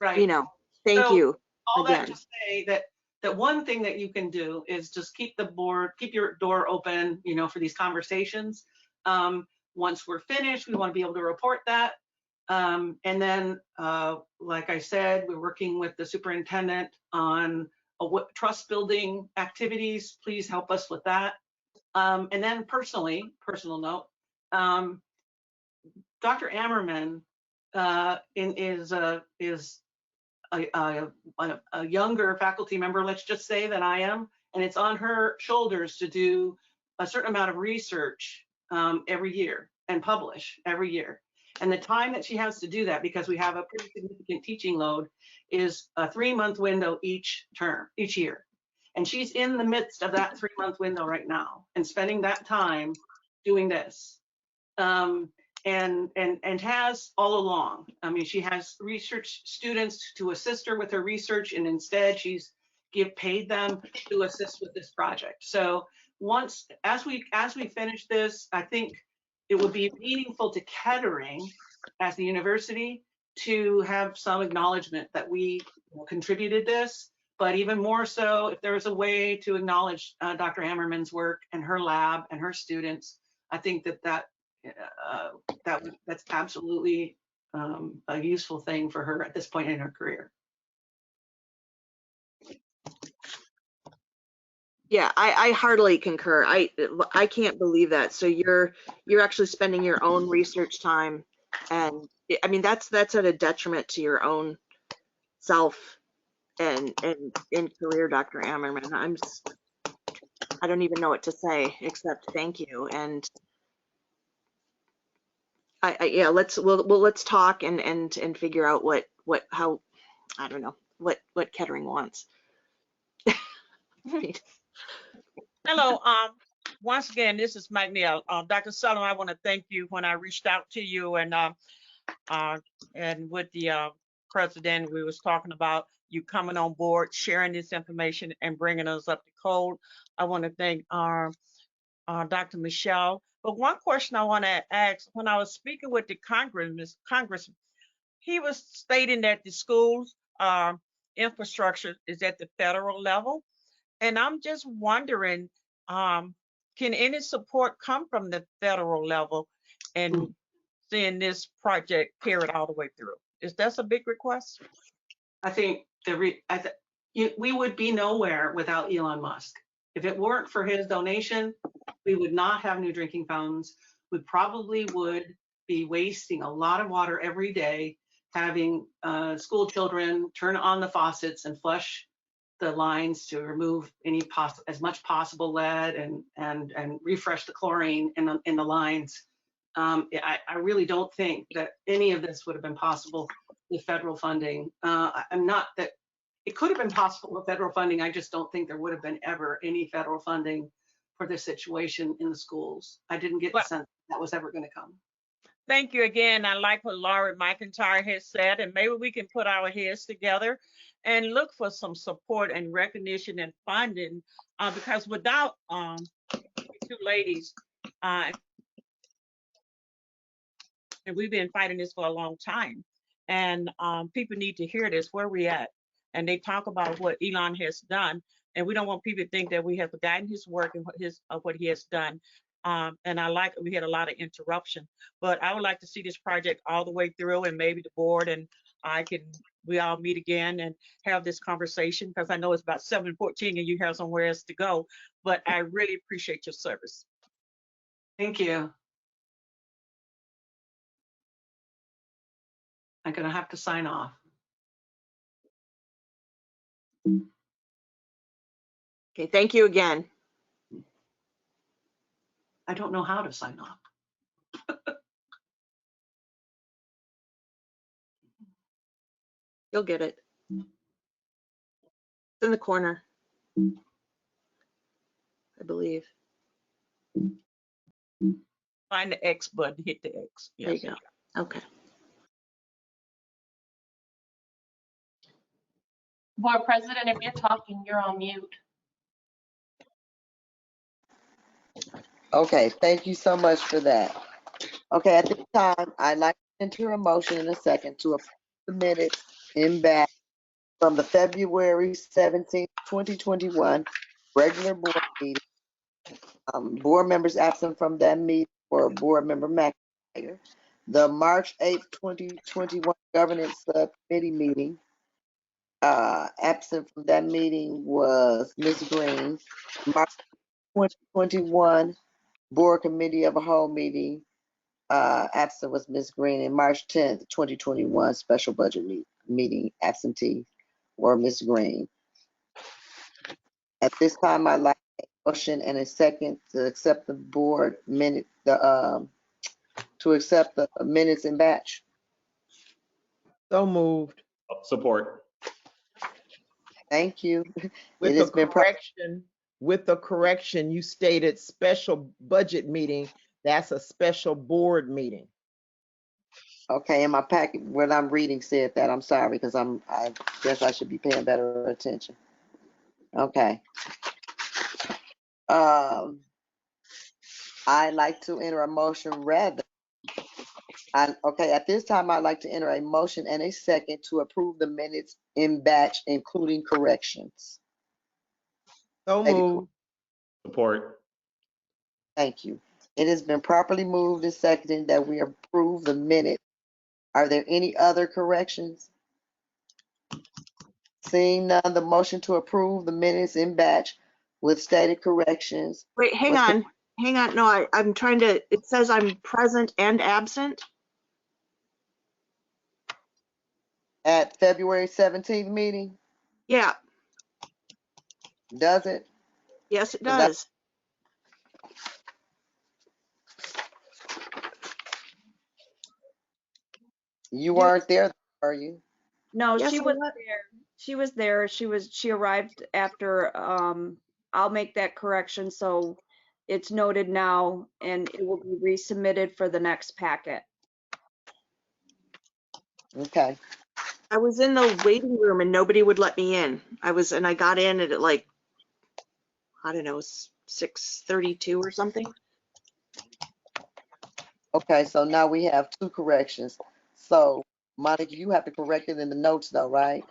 right. You know, thank you. All again. that to say that one thing that you can do is just keep your door open, you know, for these conversations. Once we're finished, we want to be able to report that. And then, like I said, we're working with the superintendent on trust building activities. Please help us with that. And then personal note, Dr. Ammerman is a younger faculty member, let's just say, than I am, and it's on her shoulders to do a certain amount of research every year and publish every year. And the time that she has to do that, because we have a pretty significant teaching load, is a 3-month window each year. And she's in the midst of that 3-month window right now and spending that time doing this. And has all along. I mean, she has research students to assist her with her research, and instead she's paid them to assist with this project. So as we finish this, I think it would be meaningful to Kettering as the university to have some acknowledgement that we contributed this, but even more so, if there's a way to acknowledge Dr. Ammerman's work and her lab and her students, I think that's absolutely a useful thing for her at this point in her career. Yeah, I heartily concur. I can't believe that. So you're actually spending your own research time, and I mean that's at a detriment to your own self and career, Dr. Ammerman. I don't even know what to say except thank you. And yeah, let's talk and figure out how I don't know what Kettering wants. Hello, once again, this is Mike Neal. Dr. Sullivan, I want to thank you when I reached out to you and with the president, we was talking about you coming on board, sharing this information and bringing us up to code. I want to thank Dr. Michelle. But one question I want to ask, when I was speaking with the Congressman, he was stating that the schools infrastructure is at the federal level. And I'm just wondering, can any support come from the federal level and seeing this project carried all the way through? Is that a big request? I think we would be nowhere without Elon Musk. If it weren't for his donation, we would not have new drinking fountains. We probably would be wasting a lot of water every day, having school children turn on the faucets and flush the lines to remove as much possible lead and refresh the chlorine in the lines. I really don't think that any of this would have been possible with federal funding. I'm not that it could have been possible with federal funding. I just don't think there would have been ever any federal funding for this situation in the schools. I didn't get the sense that was ever going to come. Thank you again. I like what Laura McIntyre has said, and maybe we can put our heads together and look for some support and recognition and funding, because without two ladies, and we've been fighting this for a long time, and people need to hear this, where we at. And they talk about what Elon has done, and we don't want people to think that we have forgotten his work and what he has done. And we had a lot of interruption, but I would like to see this project all the way through, and maybe the board and we all meet again and have this conversation, because I know it's about 7:14 and you have somewhere else to go, but I really appreciate your service. Thank you. I'm going to have to sign off. Okay, thank you again. I don't know how to sign off. You'll get it. It's in the corner, I believe. Find the X button, hit the X. There you go. Okay. Board President, if you're talking, you're on mute. Okay, thank you so much for that. Okay, at this time, I'd like to enter a motion in a second to approve the minutes in back from the February 17th, 2021 regular board meeting. Board members absent from that meeting were Board Member McIntyre, The March 8th, 2021 Governance Subcommittee meeting. Absent from that meeting was Ms. Green. March 2021 Board Committee of a Whole meeting. Absent was Ms. Green. And March 10th, 2021 Special Budget meeting. Absentee were Ms. Green. At this time, I'd like a motion and a second to accept the board minute, to accept the minutes in batch. So moved. Support. Thank you. With It the has been correction, you stated special budget meeting. That's a special board meeting. Okay, in my packet, what I'm reading said that. I'm sorry, because I guess I should be paying better attention. Okay. I'd like to enter a motion okay, at this time, I'd like to enter a motion and a second to approve the minutes in batch, including corrections. So moved. Support. Thank you. It has been properly moved and seconded that we approve the minutes. Are there any other corrections? Seeing none, the motion to approve the minutes in batch with stated corrections. Wait, hang on. No, I'm trying to, it says I'm present and absent. At February 17th meeting, Yeah, does it? yes, it Is that- does. You weren't there, are you? No, Yes, she I was was. there. She was there. She arrived after, I'll make that correction, so it's noted now and it will be resubmitted for the next packet. Okay. I was in the waiting room and nobody would let me in. I got in at like, I don't know, 6:32 or something. Okay, so now we have two corrections. So, Monica, you have to correct it in the notes though, right?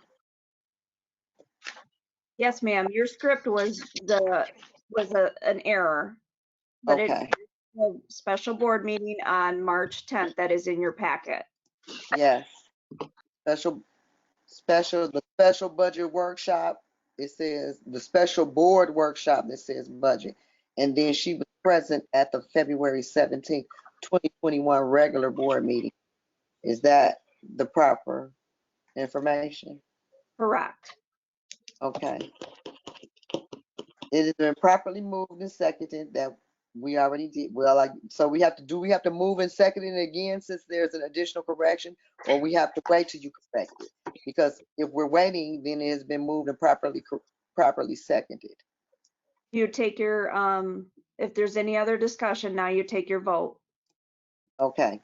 Yes, ma'am, your script was an error, but Okay, a special board meeting on March 10th that is in your packet. yes. The special budget workshop, it says the special board workshop that says budget. And then she was present at the February 17th, 2021 regular board meeting. Is that the proper information? Correct. Okay. It has been properly moved and seconded that we already did. Well, so we have to move and second it again since there's an additional correction, or we have to wait till you correct it? Because if we're waiting, then it has been moved and properly seconded. You take your, if there's any other discussion, now you take your vote. Okay.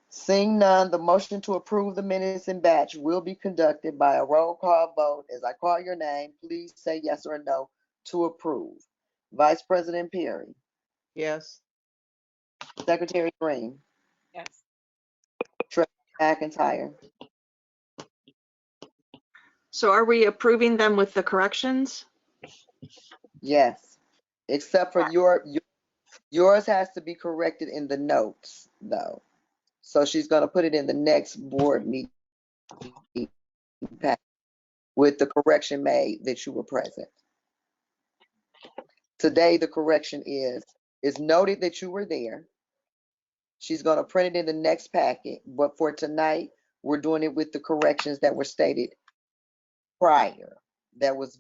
Seeing none, the motion to approve the minutes in batch will be conducted by a roll call vote. As I call your name, please say yes or no to approve. Vice President Perry, Yes. Secretary Green, Yes. Trustee McIntyre, So are we approving them with the corrections? yes, except for yours has to be corrected in the notes though. So she's going to put it in the next board meeting with the correction made that you were present. Today, the correction is noted that you were there. She's going to print it in the next packet, but for tonight, we're doing it with the corrections that were stated prior, that was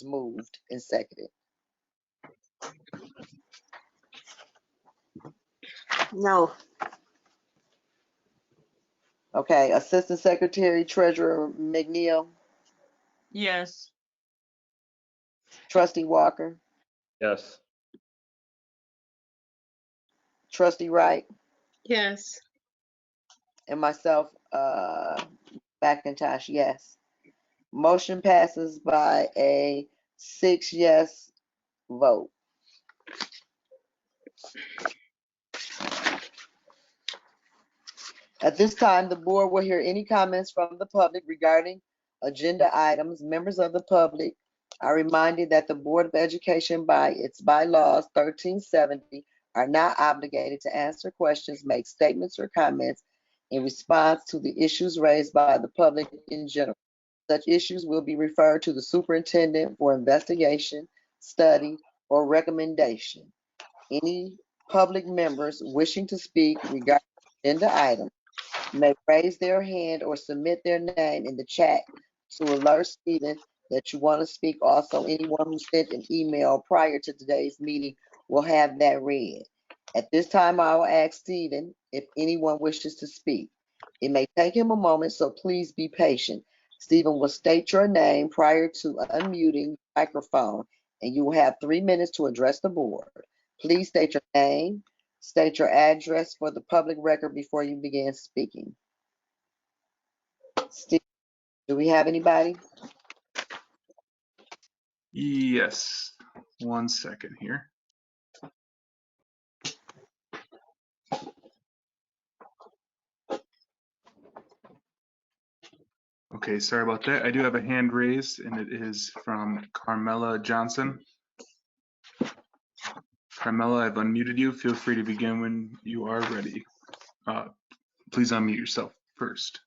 moved and seconded. No. Okay, Assistant Secretary Treasurer McNeil, Yes. Trustee Walker, Yes. Trustee Wright, Yes. and myself, McIntosh, yes. Motion passes by a 6 yes vote. At this time, the board will hear any comments from the public regarding agenda items. Members of the public are reminded that the Board of Education, by its bylaws 1370, are not obligated to answer questions, make statements, or comments in response to the issues raised by the public in general. Such issues will be referred to the superintendent for investigation, study, or recommendation. Any public members wishing to speak regarding agenda item may raise their hand or submit their name in the chat to alert Stephen that you want to speak. Also, anyone who sent an email prior to today's meeting will have that read. At this time, I will ask Stephen if anyone wishes to speak. It may take him a moment, so please be patient. Stephen will state your name prior to unmuting the microphone, and you will have 3 minutes to address the board. Please state your name, state your address for the public record before you begin speaking. Steve, do we have anybody? Yes, 1 second here. Okay, sorry about that. I do have a hand raised, and it is from Carmela Johnson. Carmela, I've unmuted you. Feel free to begin when you are ready. Please unmute yourself first.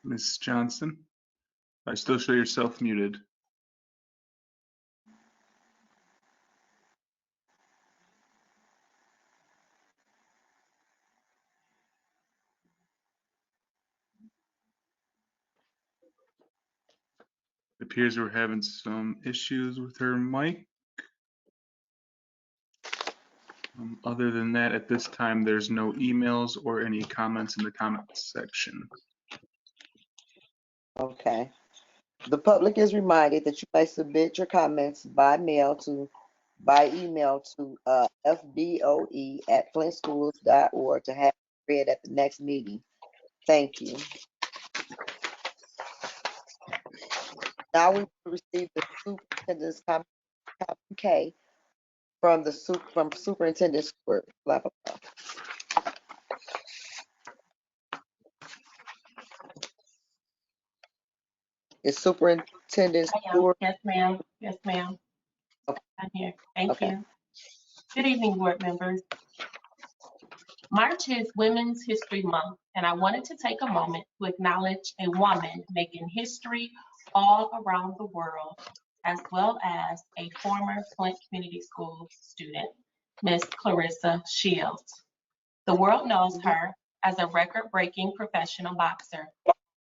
Ms. Johnson, I still show yourself muted. It appears we're having some issues with her mic. Other than that, at this time, there's no emails or any comments in the comments section. Okay. The public is reminded that you may submit your comments by email to FBOE@flintschools.org to have read at the next meeting. Thank you. Now we will receive the superintendent's communique from Superintendent Stewart. Blah, blah, blah. Is Superintendent Stewart? Yes, ma'am. Yes, ma'am. Okay. I'm here. Thank Okay. you. Good evening, board members. March is Women's History Month, and I wanted to take a moment to acknowledge a woman making history all around the world, as well as a former Flint Community School student, Miss Clarissa Shields. The world knows her as a record-breaking professional boxer.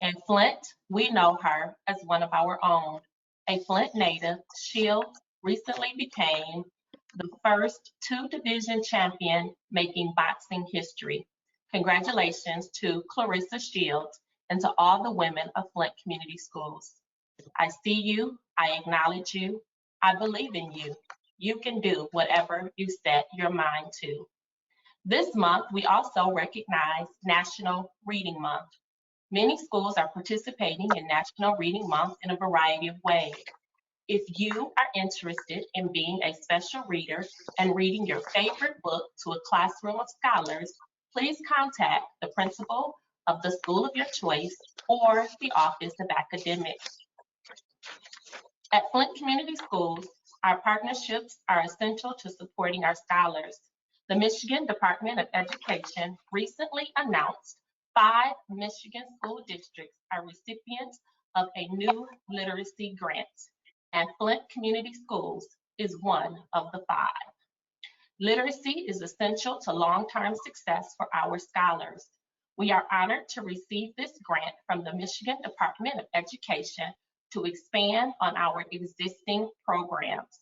In Flint, we know her as one of our own. A Flint native, Shields recently became the first two-division champion making boxing history. Congratulations to Clarissa Shields and to all the women of Flint Community Schools. I see you, I acknowledge you, I believe in you. You can do whatever you set your mind to. This month, we also recognize National Reading Month. Many schools are participating in National Reading Month in a variety of ways. If you are interested in being a special reader and reading your favorite book to a classroom of scholars, please contact the principal of the school of your choice or the Office of Academics. At Flint Community Schools, our partnerships are essential to supporting our scholars. The Michigan Department of Education recently announced 5 Michigan school districts are recipients of a new literacy grant, and Flint Community Schools is one of the 5. Literacy is essential to long-term success for our scholars. We are honored to receive this grant from the Michigan Department of Education to expand on our existing programs.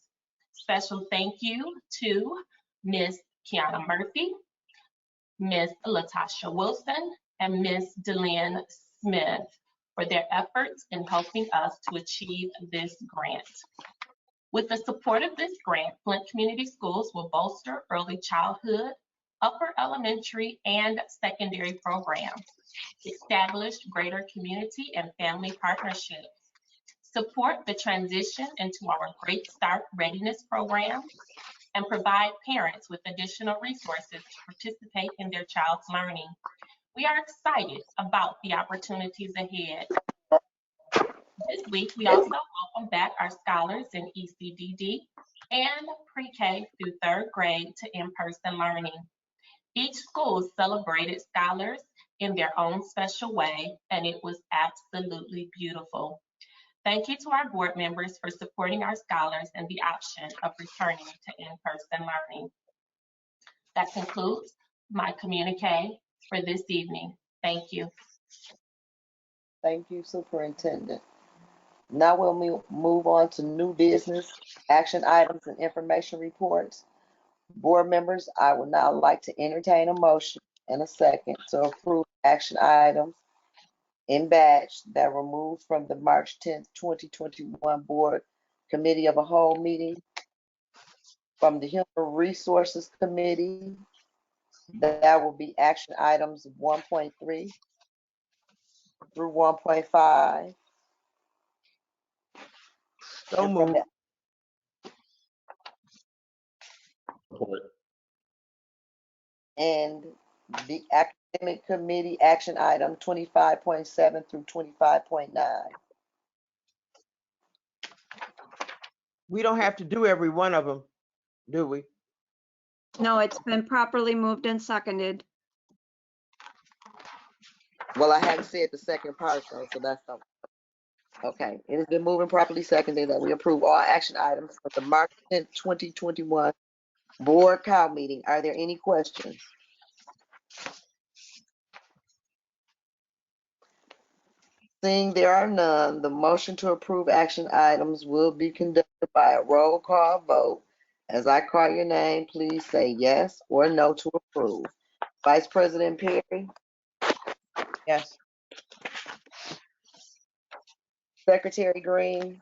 Special thank you to Ms. Kiana Murphy, Ms. Latasha Wilson, and Ms. Delynn Smith for their efforts in helping us to achieve this grant. With the support of this grant, Flint Community Schools will bolster early childhood, upper elementary, and secondary programs, establish greater community and family partnerships, support the transition into our Great Start Readiness Program, and provide parents with additional resources to participate in their child's learning. We are excited about the opportunities ahead. This week, we also welcome back our scholars in ECDD and pre-K through 3rd grade to in-person learning. Each school celebrated scholars in their own special way, and it was absolutely beautiful. Thank you to our board members for supporting our scholars and the option of returning to in-person learning. That concludes my communique for this evening. Thank you. Thank you, Superintendent. Now we'll move on to new business, action items, and information reports. Board members, I would now like to entertain a motion and a second to approve action items in batch that were moved from the March 10th, 2021 Board Committee of a Whole meeting, from the Human Resources Committee. That will be action items 1.3 through 1.5. So moved. Support. And the Academic Committee action item 25.7 through 25.9. We don't have to do every one of them, do we? No, it's been properly moved and seconded. Well, I hadn't said the second part though, so that's something. Okay, it has been moved and properly seconded that we approve all action items for the March 10th, 2021 Board COW meeting. Are there any questions? Seeing there are none, the motion to approve action items will be conducted by a roll call vote. As I call your name, please say yes or no to approve. Vice President Perry, Yes. Secretary Green,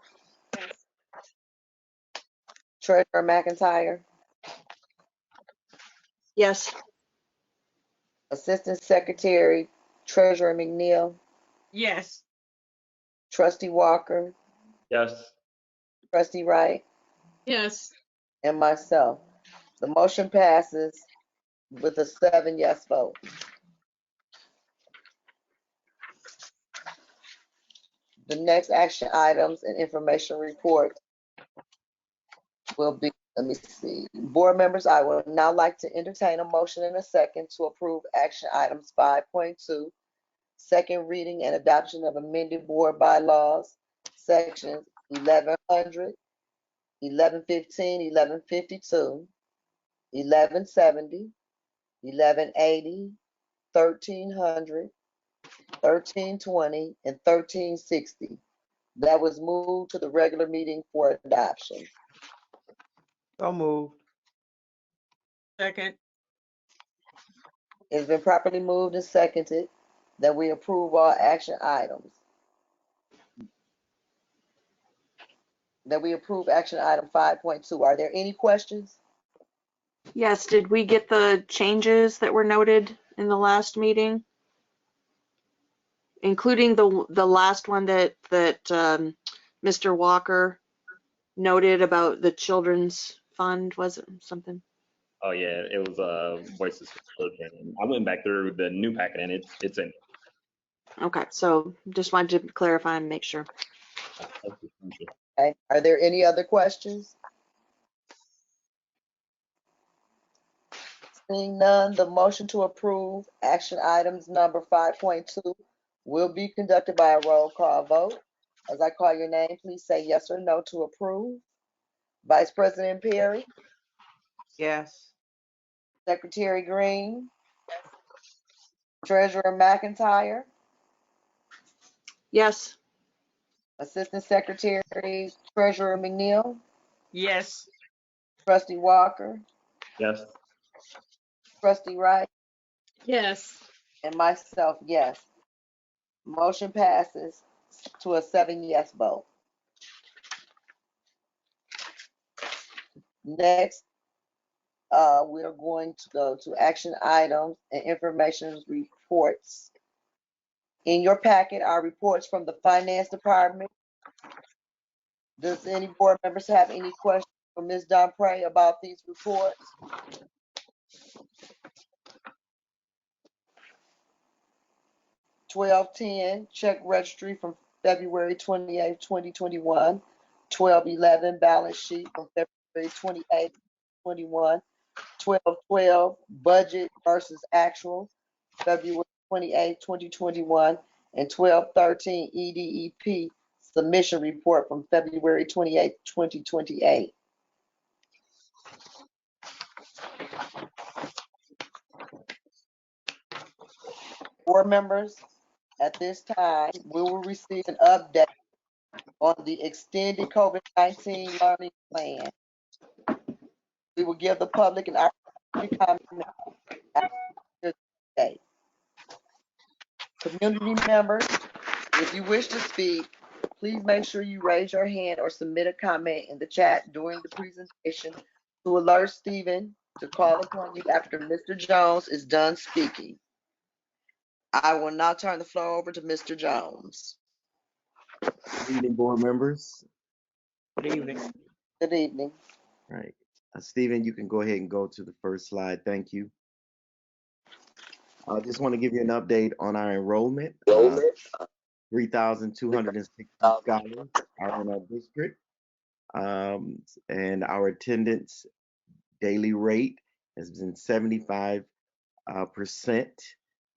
Treasurer McIntyre, Yes. Assistant Secretary Treasurer McNeil, Yes. Trustee Walker, Yes. Trustee Wright, Yes. and myself. The motion passes with a 7 yes vote. The next action items and information report will be, let me see. Board members, I would now like to entertain a motion in a second to approve action items 5.2, second reading and adoption of amended board bylaws, sections 1100, 1115, 1152, 1170, 1180, 1300, 1320, and 1360. That was moved to the regular meeting for adoption. So moved. Second. It's been properly moved and seconded that we approve all action items. That we approve action item 5.2. Are there any questions? Yes. Did we get the changes that were noted in the last meeting? Including the last one that Mr. Walker noted about the children's fund, was it something? Oh yeah, it was Voices for Children. I went back through the new packet and it's in. Okay, so just wanted to clarify and make sure. Okay. Are there any other questions? Seeing none, the motion to approve action items number 5.2 will be conducted by a roll call vote. As I call your name, please say yes or no to approve. Vice President Perry, Yes. Secretary Green, Treasurer McIntyre, Yes. Assistant Secretary Treasurer McNeil, Yes. Trustee Walker, Yes. Trustee Wright, Yes. and myself, yes. Motion passes to a 7 yes vote. Next, we're going to go to action items and information reports. In your packet are reports from the Finance Department, Does any board members have any questions for Ms. Domprey about these reports? $12.10 check registry from February 28th, 2021. $12.11 balance sheet from February 28th, 2021. $12.12 budget versus actual, February 28th, 2021. And $12.13 EDEP submission report from February 28th, 2028. Board members, at this time, we will receive an update on the extended COVID-19 learning plan. We will give the public an opportunity to comment after the update. Community members, if you wish to speak, please make sure you raise your hand or submit a comment in the chat during the presentation to alert Stephen to call upon you after Mr. Jones is done speaking. I will now turn the floor over to Mr. Jones. Good evening, board members. Good evening. Good evening. All right. Stephen, you can go ahead and go to the first slide. Thank you. I just want to give you an update on our enrollment. 3,260 scholars are in our district. And our attendance daily rate has been 75%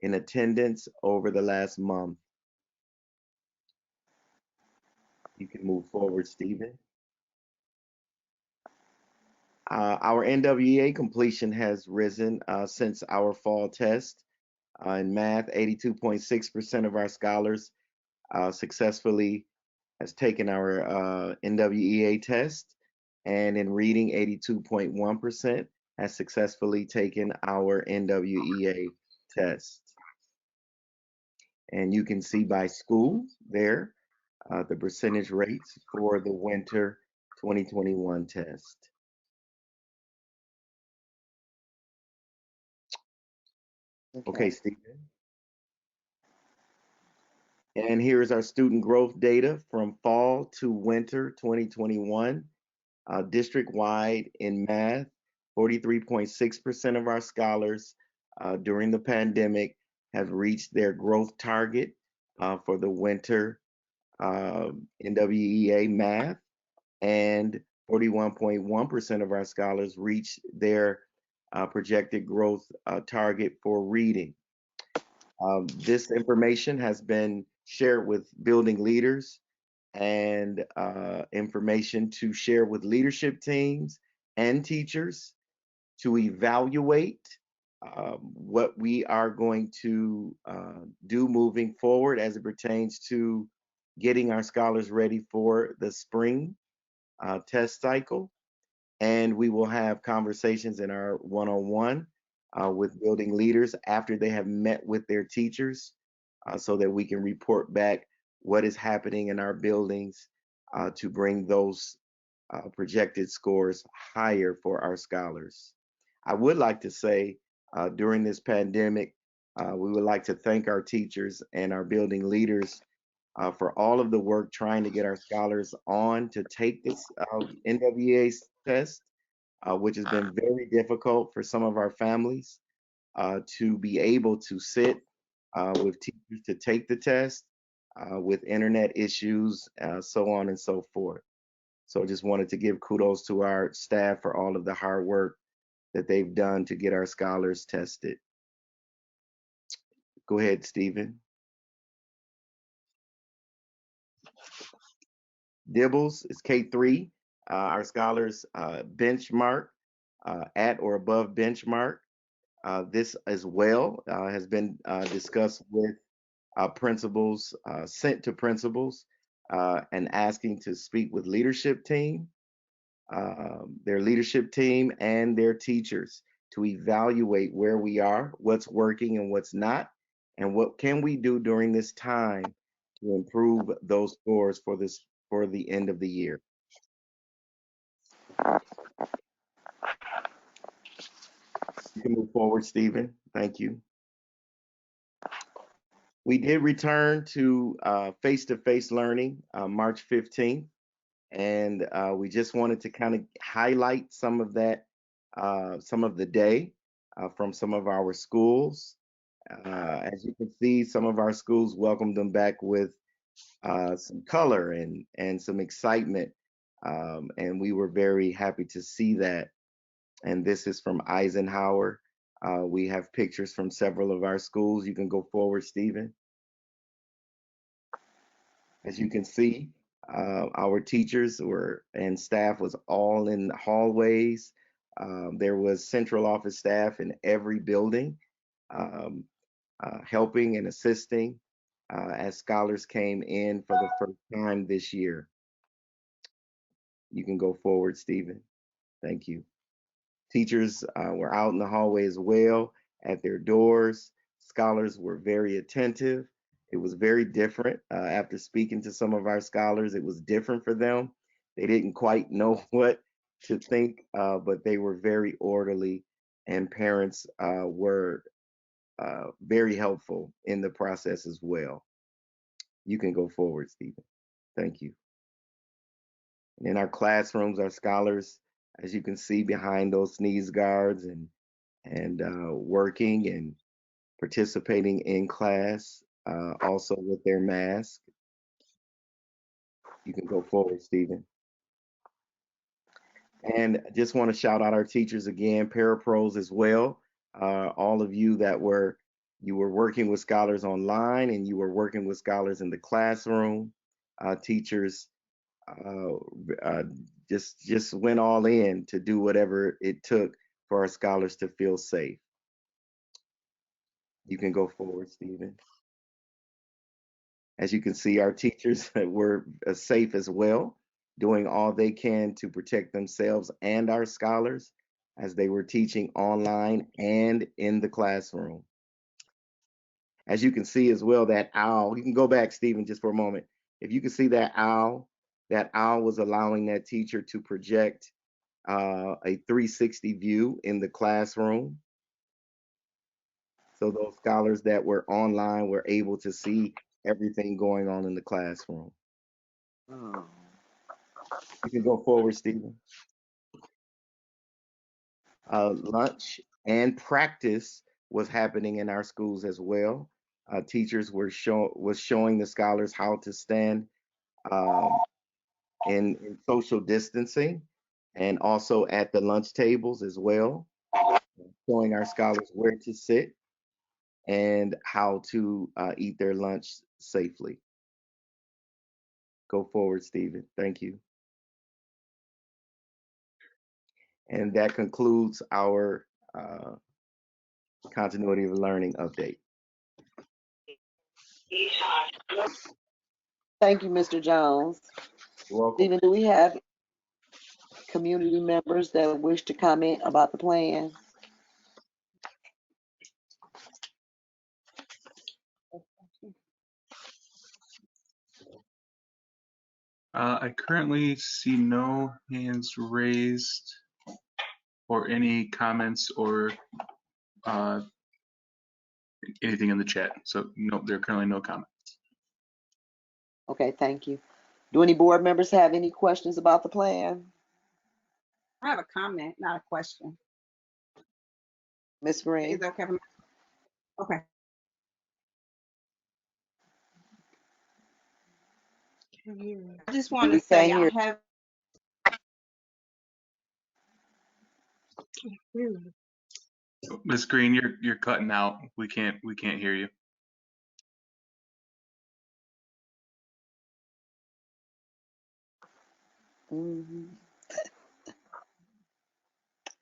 in attendance over the last month. You can move forward, Stephen. Our NWEA completion has risen since our fall test. In math, 82.6% of our scholars successfully has taken our NWEA test, and in reading, 82.1% has successfully taken our NWEA test. And you can see by school there the percentage rates for the winter 2021 test. Okay, Stephen. And here's our student growth data from fall to winter 2021. District-wide in math, 43.6% of our scholars during the pandemic have reached their growth target for the winter NWEA math, and 41.1% of our scholars reached their projected growth target for reading. This information has been shared with building leaders and information to share with leadership teams and teachers to evaluate what we are going to do moving forward as it pertains to getting our scholars ready for the spring test cycle. And we will have conversations in our one-on-one with building leaders after they have met with their teachers so that we can report back what is happening in our buildings to bring those projected scores higher for our scholars. I would like to say during this pandemic, we would like to thank our teachers and our building leaders for all of the work trying to get our scholars on to take this NWEA test, which has been very difficult for some of our families to be able to sit with teachers to take the test, with internet issues, so on and so forth. So just wanted to give kudos to our staff for all of the hard work that they've done to get our scholars tested. Go ahead, Stephen. Dibbles is K3. Our scholars benchmark at or above benchmark. This as well has been discussed with principals, sent to principals, and asking to speak with leadership team, their leadership team and their teachers to evaluate where we are, what's working and what's not, and what can we do during this time to improve those scores for the end of the year. You can move forward, Stephen. Thank you. We did return to face-to-face learning March 15th. And we just wanted to kind of highlight some of that, some of the day from some of our schools. As you can see, some of our schools welcomed them back with some color and some excitement. And we were very happy to see that. And this is from Eisenhower. We have pictures from several of our schools. You can go forward, Stephen. As you can see, our teachers and staff was all in the hallways. There was central office staff in every building, helping and assisting as scholars came in for the first time this year. You can go forward, Stephen. Thank you. Teachers were out in the hallway as well at their doors. Scholars were very attentive. It was very different. After speaking to some of our scholars, it was different for them. They didn't quite know what to think, but they were very orderly, and parents were very helpful in the process as well. You can go forward, Stephen. Thank you. And in our classrooms, our scholars, as you can see behind those sneeze guards and working and participating in class, also with their mask. You can go forward, Stephen. And I just want to shout out our teachers again, parapros as well. All of you that were working with scholars online and you were working with scholars in the classroom. Teachers just went all in to do whatever it took for our scholars to feel safe. You can go forward, Stephen. As you can see, our teachers were safe as well, doing all they can to protect themselves and our scholars as they were teaching online and in the classroom. As you can see as well, that owl, you can go back, Stephen, just for a moment. If you can see that owl was allowing that teacher to project a 360 view in the classroom. So those scholars that were online were able to see everything going on in the classroom. You can go forward, Stephen. Lunch and practice was happening in our schools as well. Teachers were showing the scholars how to stand in social distancing and also at the lunch tables as well, showing our scholars where to sit and how to eat their lunch safely. Go forward, Stephen. Thank you. And that concludes our continuity of learning update. Thank you, Mr. Jones. You're welcome. Stephen, do we have community members that wish to comment about the plan? I currently see no hands raised or any comments or anything in the chat. So no, there are currently no comments. Okay, thank you. Do any board members have any questions about the plan? I have a comment, not a question. Ms. Green? Is that okay? Okay. I just want to say I have. Ms. Green, you're cutting out. We can't hear you. Mm-hmm.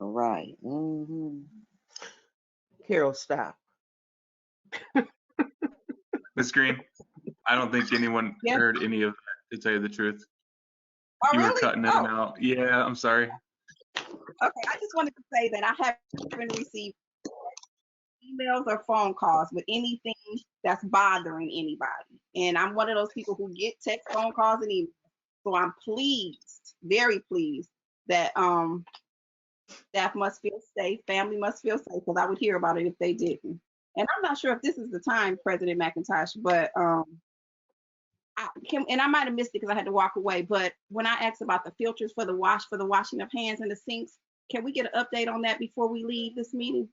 All right. Mm-hmm. Carol, stop. Ms. Green, I don't think anyone heard any of that, to tell you the truth. Oh, You really? were cutting in and out. Yeah, I'm sorry. Okay, I just wanted to say that I haven't received emails or phone calls with anything that's bothering anybody. And I'm one of those people who get text, phone calls, and emails. So I'm pleased, very pleased that staff must feel safe, family must feel safe, because I would hear about it if they didn't. And I'm not sure if this is the time, President McIntosh, but and I might have missed it because I had to walk away, but when I asked about the filters for the washing of hands and the sinks, can we get an update on that before we leave this meeting?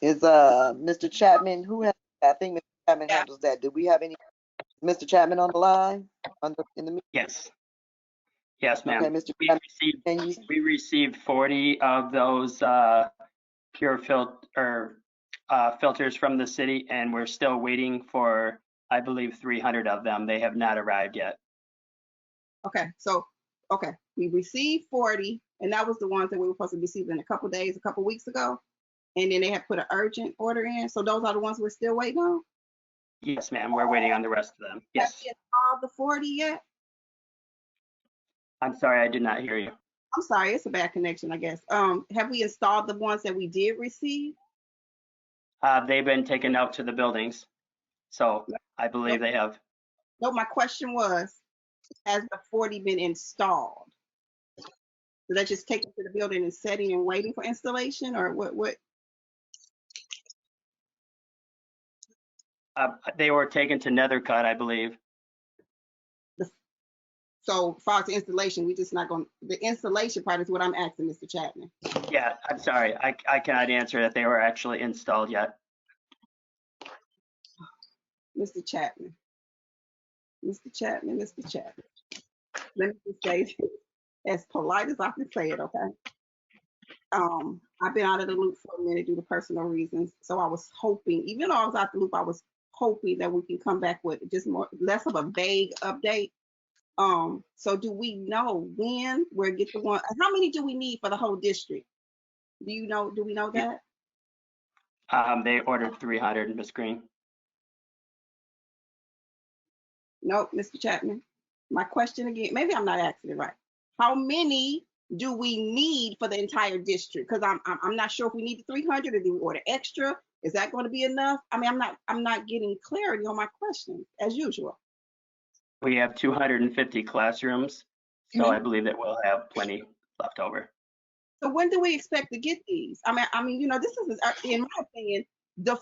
Is Mr. Chapman, I think Mr. Chapman handles that. Did we have any Mr. Chapman on the line in the meeting? Yes. Yes, ma'am. Okay, Mr. We Chapman, received, can you? we received 40 of those pure filters from the city, and we're still waiting for, I believe, 300 of them. They have not arrived yet. Okay, so we received 40, and that was the ones that we were supposed to receive in a couple days, a couple weeks ago, and then they have put an urgent order in. So those are the ones we're still waiting on. Yes, ma'am. We're waiting on the rest of them. Yes. Have you installed the 40 yet? I'm sorry, I did not hear you. I'm sorry, it's a bad connection, I guess. Have we installed the ones that we did receive? They've been taken out to the buildings, so I believe they have. No, my question was, has the 40 been installed? Did that just take it to the building and setting and waiting for installation, or what? They were taken to Nethercut, I believe. So far as the installation, we just not going, the installation part is what I'm asking Mr. Chapman. Yeah, I'm sorry. I cannot answer that they were actually installed yet. Mr. Chapman. Mr. Chapman. Let me just say this, as polite as I can say it, okay? I've been out of the loop for a minute due to personal reasons. So I was hoping, even though I was out the loop, I was hoping that we can come back with just less of a vague update. So do we know when we'll get the one? How many do we need for the whole district? Do we know that? They ordered 300, Ms. Green. No, Mr. Chapman. My question again, maybe I'm not asking it right. How many do we need for the entire district? Because I'm not sure if we need the 300 or do we order extra? Is that going to be enough? I mean, I'm not getting clarity on my question as usual. We have 250 classrooms, so I believe that we'll have plenty left over. So when do we expect to get these? I mean, this is, in my opinion,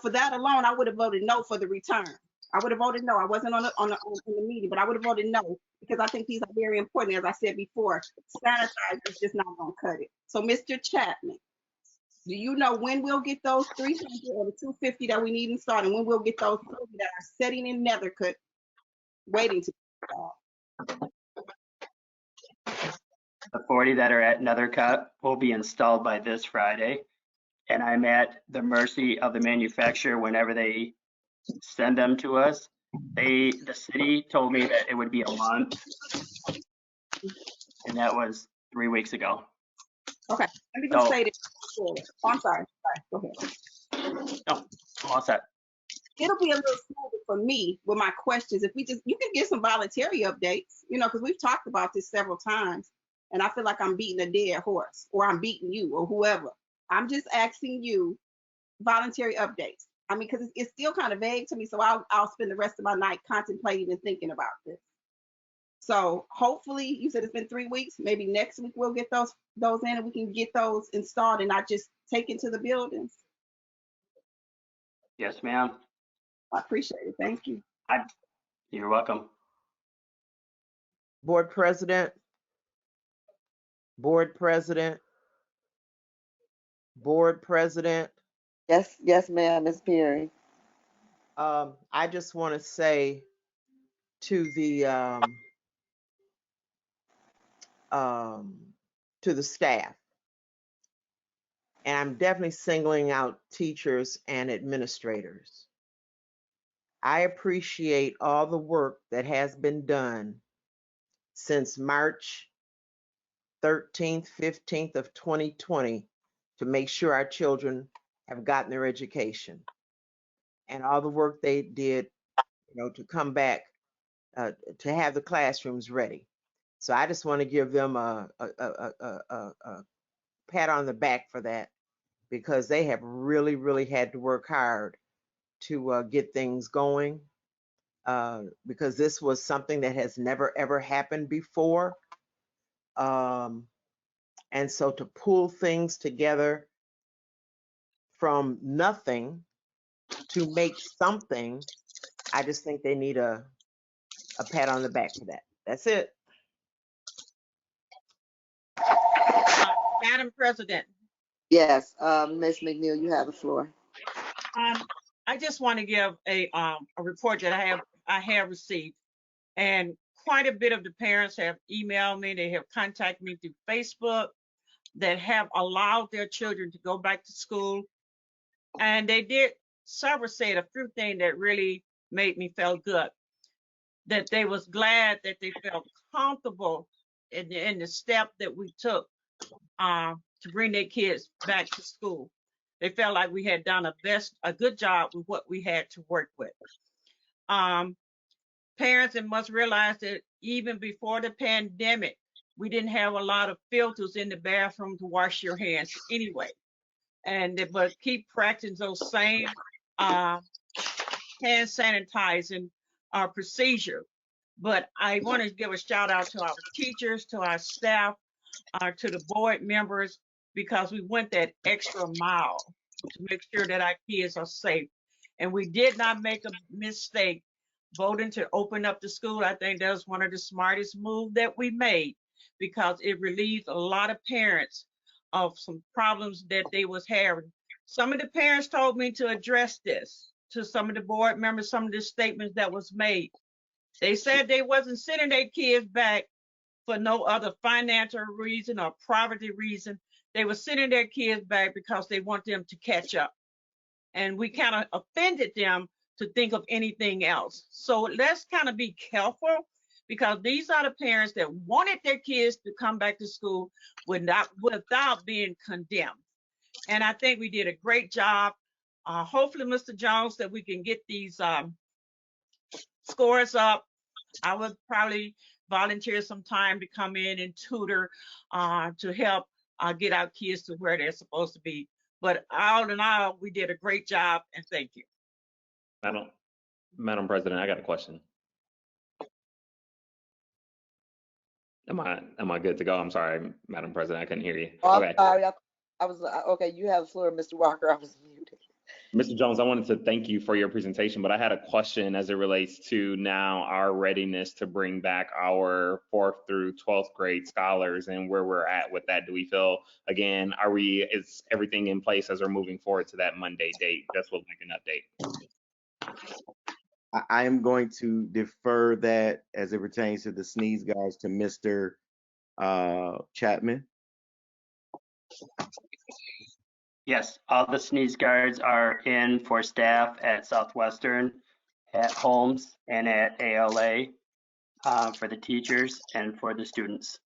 for that alone, I would have voted no for the return. I would have voted no. I wasn't on the meeting, but I would have voted no because I think these are very important. As I said before, sanitizer is just not going to cut it. So, Mr. Chapman, do you know when we'll get those 300 or the 250 that we need installed, and when we'll get those 30 that are sitting in Nethercut waiting to be installed? The 40 that are at Nethercut will be installed by this Friday, and I'm at the mercy of the manufacturer whenever they send them to us. The city told me that it would be a month, and that was 3 weeks ago. Okay, let me just say this. Oh, I'm sorry. Go ahead. No, I'm all set. It'll be a little smoother for me with my questions if you can get some voluntary updates, because we've talked about this several times, and I feel like I'm beating a dead horse, or I'm beating you, or whoever. I'm just asking you voluntary updates. I mean, because it's still kind of vague to me, so I'll spend the rest of my night contemplating and thinking about this. So hopefully, you said it's been 3 weeks. Maybe next week we'll get those in, and we can get those installed and not just taken to the buildings. Yes, ma'am. I appreciate it. Thank you. You're welcome. Board President. Yes, ma'am, Ms. Perry. I just want to say to the staff, and I'm definitely singling out teachers and administrators. I appreciate all the work that has been done since March 13th, 15th of 2020 to make sure our children have gotten their education, and all the work they did, to come back to have the classrooms ready. So I just want to give them a pat on the back for that, because they have really, really had to work hard to get things going, because this was something that has never, ever happened before. And so to pull things together from nothing to make something I just think they need a pat on the back for that. That's it. Madam President, Yes, Ms. McNeil, you have the floor. I just want to give a report that I have received, and quite a bit of the parents have emailed me. They have contacted me through Facebook that have allowed their children to go back to school, and they did. Several said a few things that really made me feel good. That they was glad that they felt comfortable in the step that we took to bring their kids back to school. They felt like we had done a good job with what we had to work with. Parents must realize that even before the pandemic, we didn't have a lot of filters in the bathroom to wash your hands anyway. But keep practicing those same hand sanitizing procedure. But I want to give a shout out to our teachers, to our staff, to the board members, because we went that extra mile to make sure that our kids are safe. And we did not make a mistake voting to open up the school. I think that was one of the smartest moves that we made, because it relieved a lot of parents of some problems that they was having. Some of the parents told me to address this to some of the board members, some of the statements that was made. They said they wasn't sending their kids back for no other financial reason or poverty reason. They were sending their kids back because they want them to catch up. And we kind of offended them to think of anything else. So let's kind of be careful, because these are the parents that wanted their kids to come back to school without being condemned. And I think we did a great job. Hopefully, Mr. Jones, that we can get these scores up. I would probably volunteer some time to come in and tutor to help get our kids to where they're supposed to be. But all in all, we did a great job, and thank you. Madam President, I got a question. Am I good to go? I'm sorry, Madam President, I couldn't hear you. Oh, Okay. I'm sorry. I was okay. You have the floor, Mr. Walker. I was muted. Mr. Jones, I wanted to thank you for your presentation, but I had a question as it relates to now our readiness to bring back our 4th through 12th grade scholars and where we're at with that. Do we feel, again, is everything in place as we're moving forward to that Monday date? Just would like an update. I am going to defer that as it pertains to the sneeze guards to Mr. Chapman. Yes, all the sneeze guards are in for staff at Southwestern, at Holmes, and at ALA for the teachers and for the students.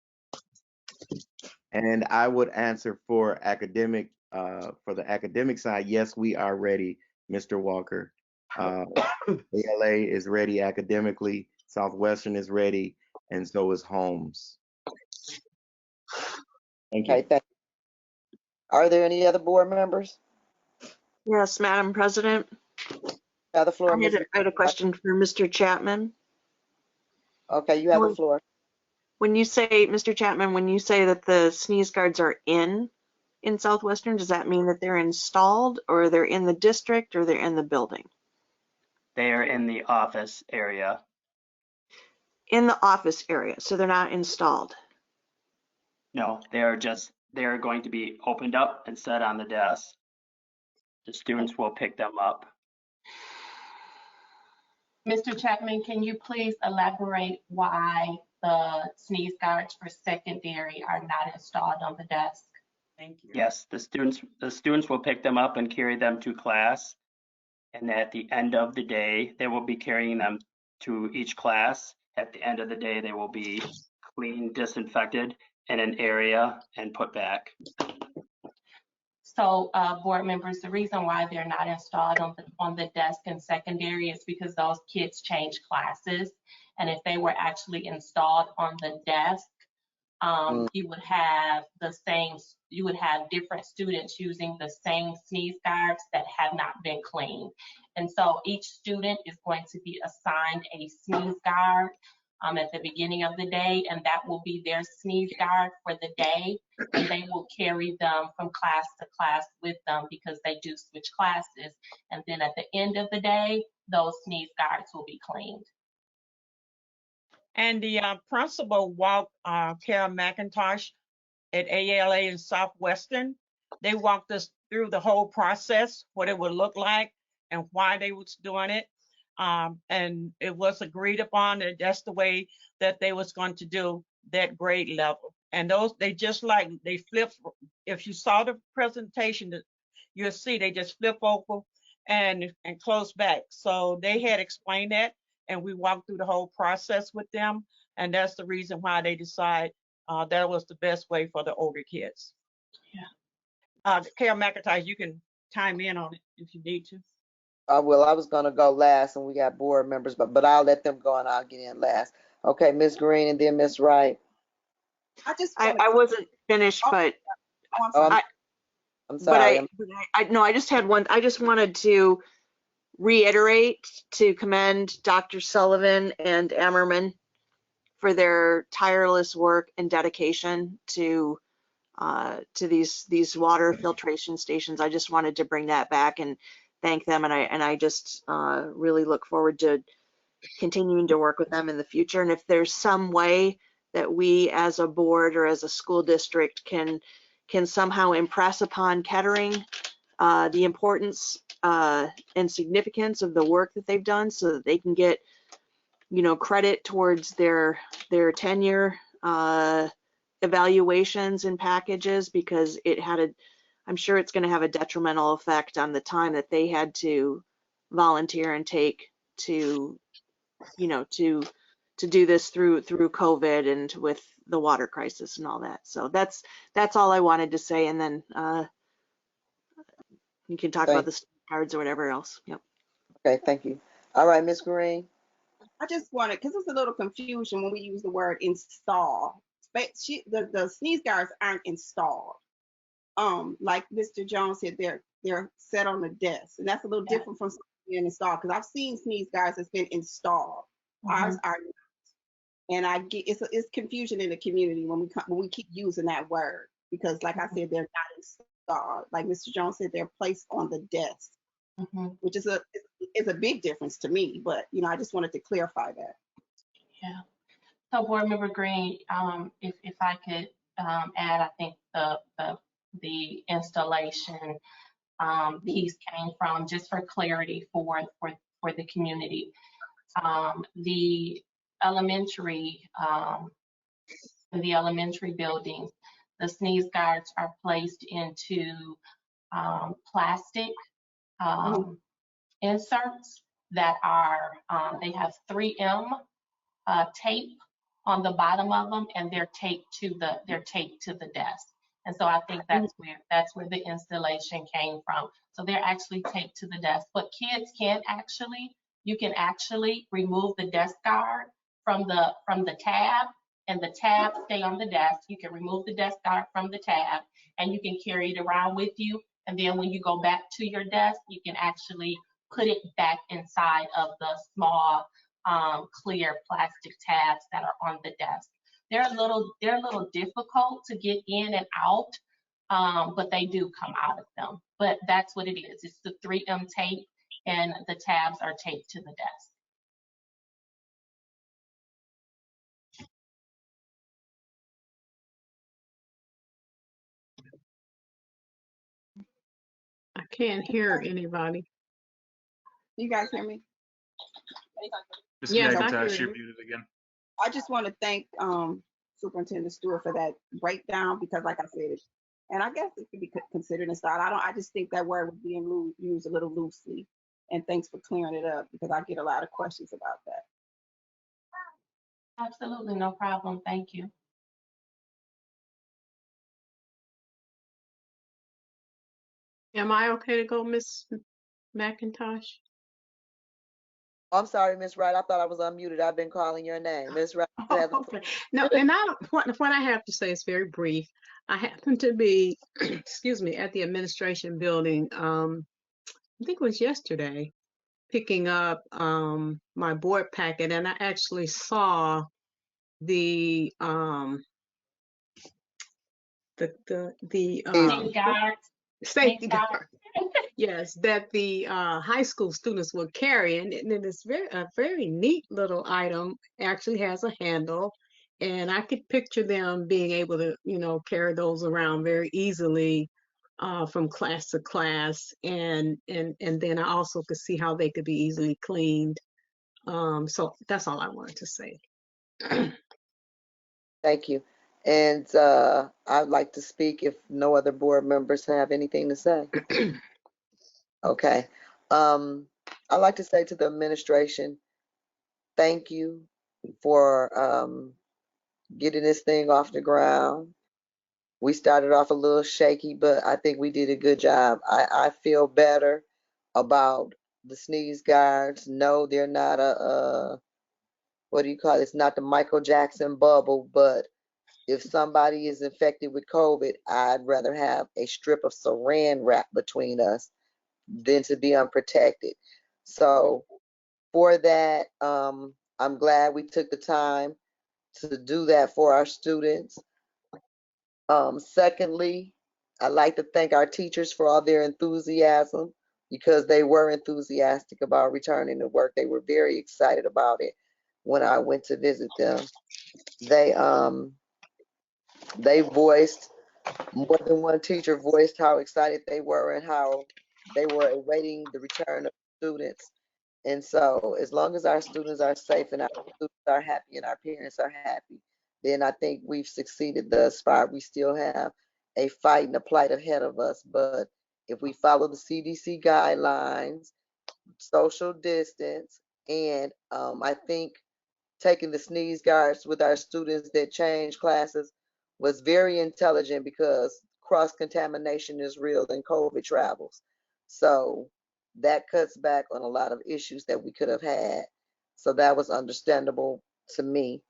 And I would answer for the academic side. Yes, we are ready, Mr. Walker. ALA is ready academically. Southwestern is ready, and so is Holmes. Thank you. Okay, thank you. Are there any other board members? Yes, Madam President. Have the floor, I had a question for Mr. Chapman. Okay, you have the floor. When you say, Mr. Chapman, when you say that the sneeze guards are in Southwestern, does that mean that they're installed, or they're in the district, or they're in the building? They are in the office area. In the office area, so they're not installed? No, they are going to be opened up and set on the desk. The students will pick them up. Mr. Chapman, can you please elaborate why the sneeze guards for secondary are not installed on the desk? Thank you. Yes, the students will pick them up and carry them to class. And at the end of the day, they will be carrying them to each class. At the end of the day, they will be cleaned, disinfected in an area and put back. So board members, the reason why they're not installed on the desk in secondary is because those kids change classes. And if they were actually installed on the desk, you would have different students using the same sneeze guards that have not been cleaned. And so each student is going to be assigned a sneeze guard at the beginning of the day, and that will be their sneeze guard for the day. And they will carry them from class to class with them because they do switch classes. And then at the end of the day, those sneeze guards will be cleaned. And the principal walked Kara McIntosh at ALA in Southwestern. They walked us through the whole process, what it would look like and why they was doing it. And it was agreed upon that that's the way that they was going to do that grade level. And they flip. If you saw the presentation, you'll see they just flip over and close back. So they had explained that, and we walked through the whole process with them. And that's the reason why they decide that was the best way for the older kids. Yeah. Kara McIntyre, you can chime in on it if you need to. Well, I was gonna go last, and we got board members, but I'll let them go and I'll get in last. Okay, Ms. Green and then Ms. Wright. I wasn't finished, but I'm sorry. I just had one. I just wanted to reiterate to commend Dr. Sullivan and Ammerman for their tireless work and dedication to these water filtration stations. I just wanted to bring that back and thank them, and I just really look forward to continuing to work with them in the future. And if there's some way that we as a board or as a school district can somehow impress upon Kettering the importance and significance of the work that they've done, so that they can get, you know, credit towards their tenure evaluations and packages, because I'm sure it's going to have a detrimental effect on the time that they had to volunteer and take to, you know, to do this through COVID and with the water crisis and all that. So that's all I wanted to say, and then you can talk about the cards or whatever else. Yep. Okay, thank you. All right, Ms. Green. I just wanted, because there's a little confusion when we use the word install. The sneeze guards aren't installed. Like Mr. Jones said, they're set on the desk, and that's a little different from being installed, because I've seen sneeze guards that's been installed. Ours are not, and I get it's confusion in the community when we keep using that word, because like I said, they're not installed. Like Mr. Jones said, they're placed on the desk, which is a big difference to me. But you know, I just wanted to clarify that. Yeah. So Board Member Green, if I could add, I think the installation piece came from, just for clarity for the community. The elementary buildings, the sneeze guards are placed into plastic inserts that are they have 3M tape on the bottom of them, and they're taped to the desk. And so I think that's where the installation came from. So they're actually taped to the desk. But kids you can actually remove the desk guard from the tab, and the tab stay on the desk. You can remove the desk guard from the tab, and you can carry it around with you. And then when you go back to your desk, you can actually put it back inside of the small clear plastic tabs that are on the desk. They're a little difficult to get in and out, but they do come out of them. But that's what it is. It's the 3M tape, and the tabs are taped to the desk. I can't hear anybody. You guys hear me? Ms. Yes, I McIntosh, hear you're you. muted again. I just want to thank Superintendent Stewart for that breakdown, because like I said, and I guess it could be considered installed. I just think that word was being used a little loosely. And thanks for clearing it up, because I get a lot of questions about that. Absolutely, no problem. Thank you. Am I okay to go, Ms. McIntosh? I'm sorry, Ms. Wright. I thought I was unmuted. I've been calling your name. Ms. Wright. Okay. No, and what I have to say is very brief. I happened to be, excuse me, at the administration building, I think it was yesterday, picking up my board packet, and I actually saw the Sneeze guards. safety Thank guard. Yes, that the high school students will carry, and it's a very neat little item. Actually has a handle, and I could picture them being able to, carry those around very easily from class to class, and then I also could see how they could be easily cleaned. So that's all I wanted to say. Thank you. And I'd like to speak if no other board members have anything to say. Okay. I'd like to say to the administration, thank you for getting this thing off the ground. We started off a little shaky, but I think we did a good job. I feel better about the sneeze guards. No, they're not what do you call it? It's not the Michael Jackson bubble, but if somebody is infected with COVID, I'd rather have a strip of saran wrap between us than to be unprotected. So for that, I'm glad we took the time to do that for our students. Secondly, I'd like to thank our teachers for all their enthusiasm because they were enthusiastic about returning to work. They were very excited about it when I went to visit them. They voiced, more than one teacher voiced how excited they were and how they were awaiting the return of students. And so as long as our students are safe and our students are happy and our parents are happy, then I think we've succeeded thus far. We still have a fight and a plight ahead of us. But if we follow the CDC guidelines, social distance, and I think taking the sneeze guards with our students that change classes was very intelligent because cross-contamination is real and COVID travels. So that cuts back on a lot of issues that we could have had. So that was understandable to me.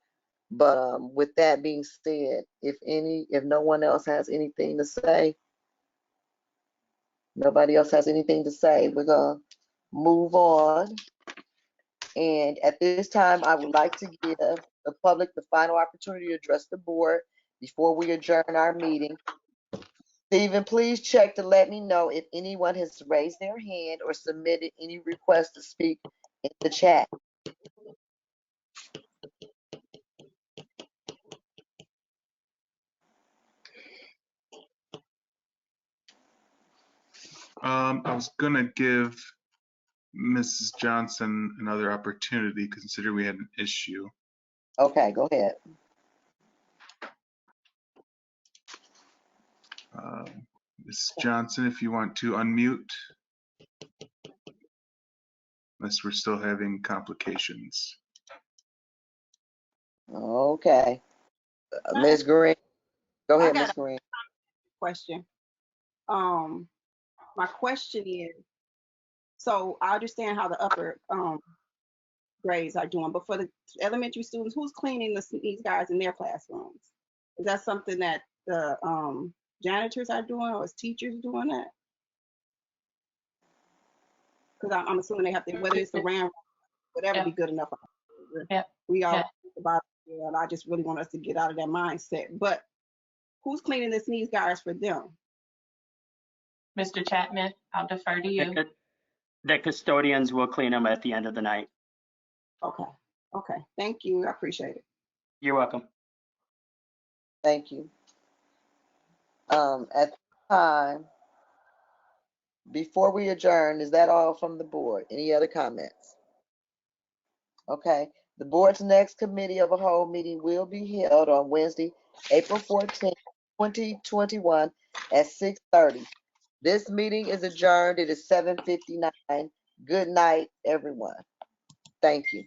But with that being said, if no one else has anything to say, nobody else has anything to say, we're gonna move on. And at this time, I would like to give the public the final opportunity to address the board before we adjourn our meeting. Stephen, please check to let me know if anyone has raised their hand or submitted any requests to speak in the chat. I was gonna give Mrs. Johnson another opportunity, considering we had an issue. Okay, go ahead. Mrs. Johnson, if you want to unmute, unless we're still having complications. Okay. Ms. Green, go I ahead, got Ms. a Green. question. My question is, so I understand how the upper grades are doing, but for the elementary students, who's cleaning these guys in their classrooms? Is that something that the janitors are doing, or is teachers doing that? Because I'm assuming they have to, whether it's the RAM, whatever, be good enough. Yep. We all Yep. about it, and I just really want us to get out of that mindset. But who's cleaning the sneeze guards for them? Mr. Chapman, I'll defer to you. The custodians will clean them at the end of the night. Okay. Okay. Thank you. I appreciate it. You're welcome. Thank you. At the time, before we adjourn, is that all from the board? Any other comments? Okay. The board's next committee of a whole meeting will be held on Wednesday, April 14th, 2021 at 6:30. This meeting is adjourned. It is 7:59. Good night, everyone. Thank you.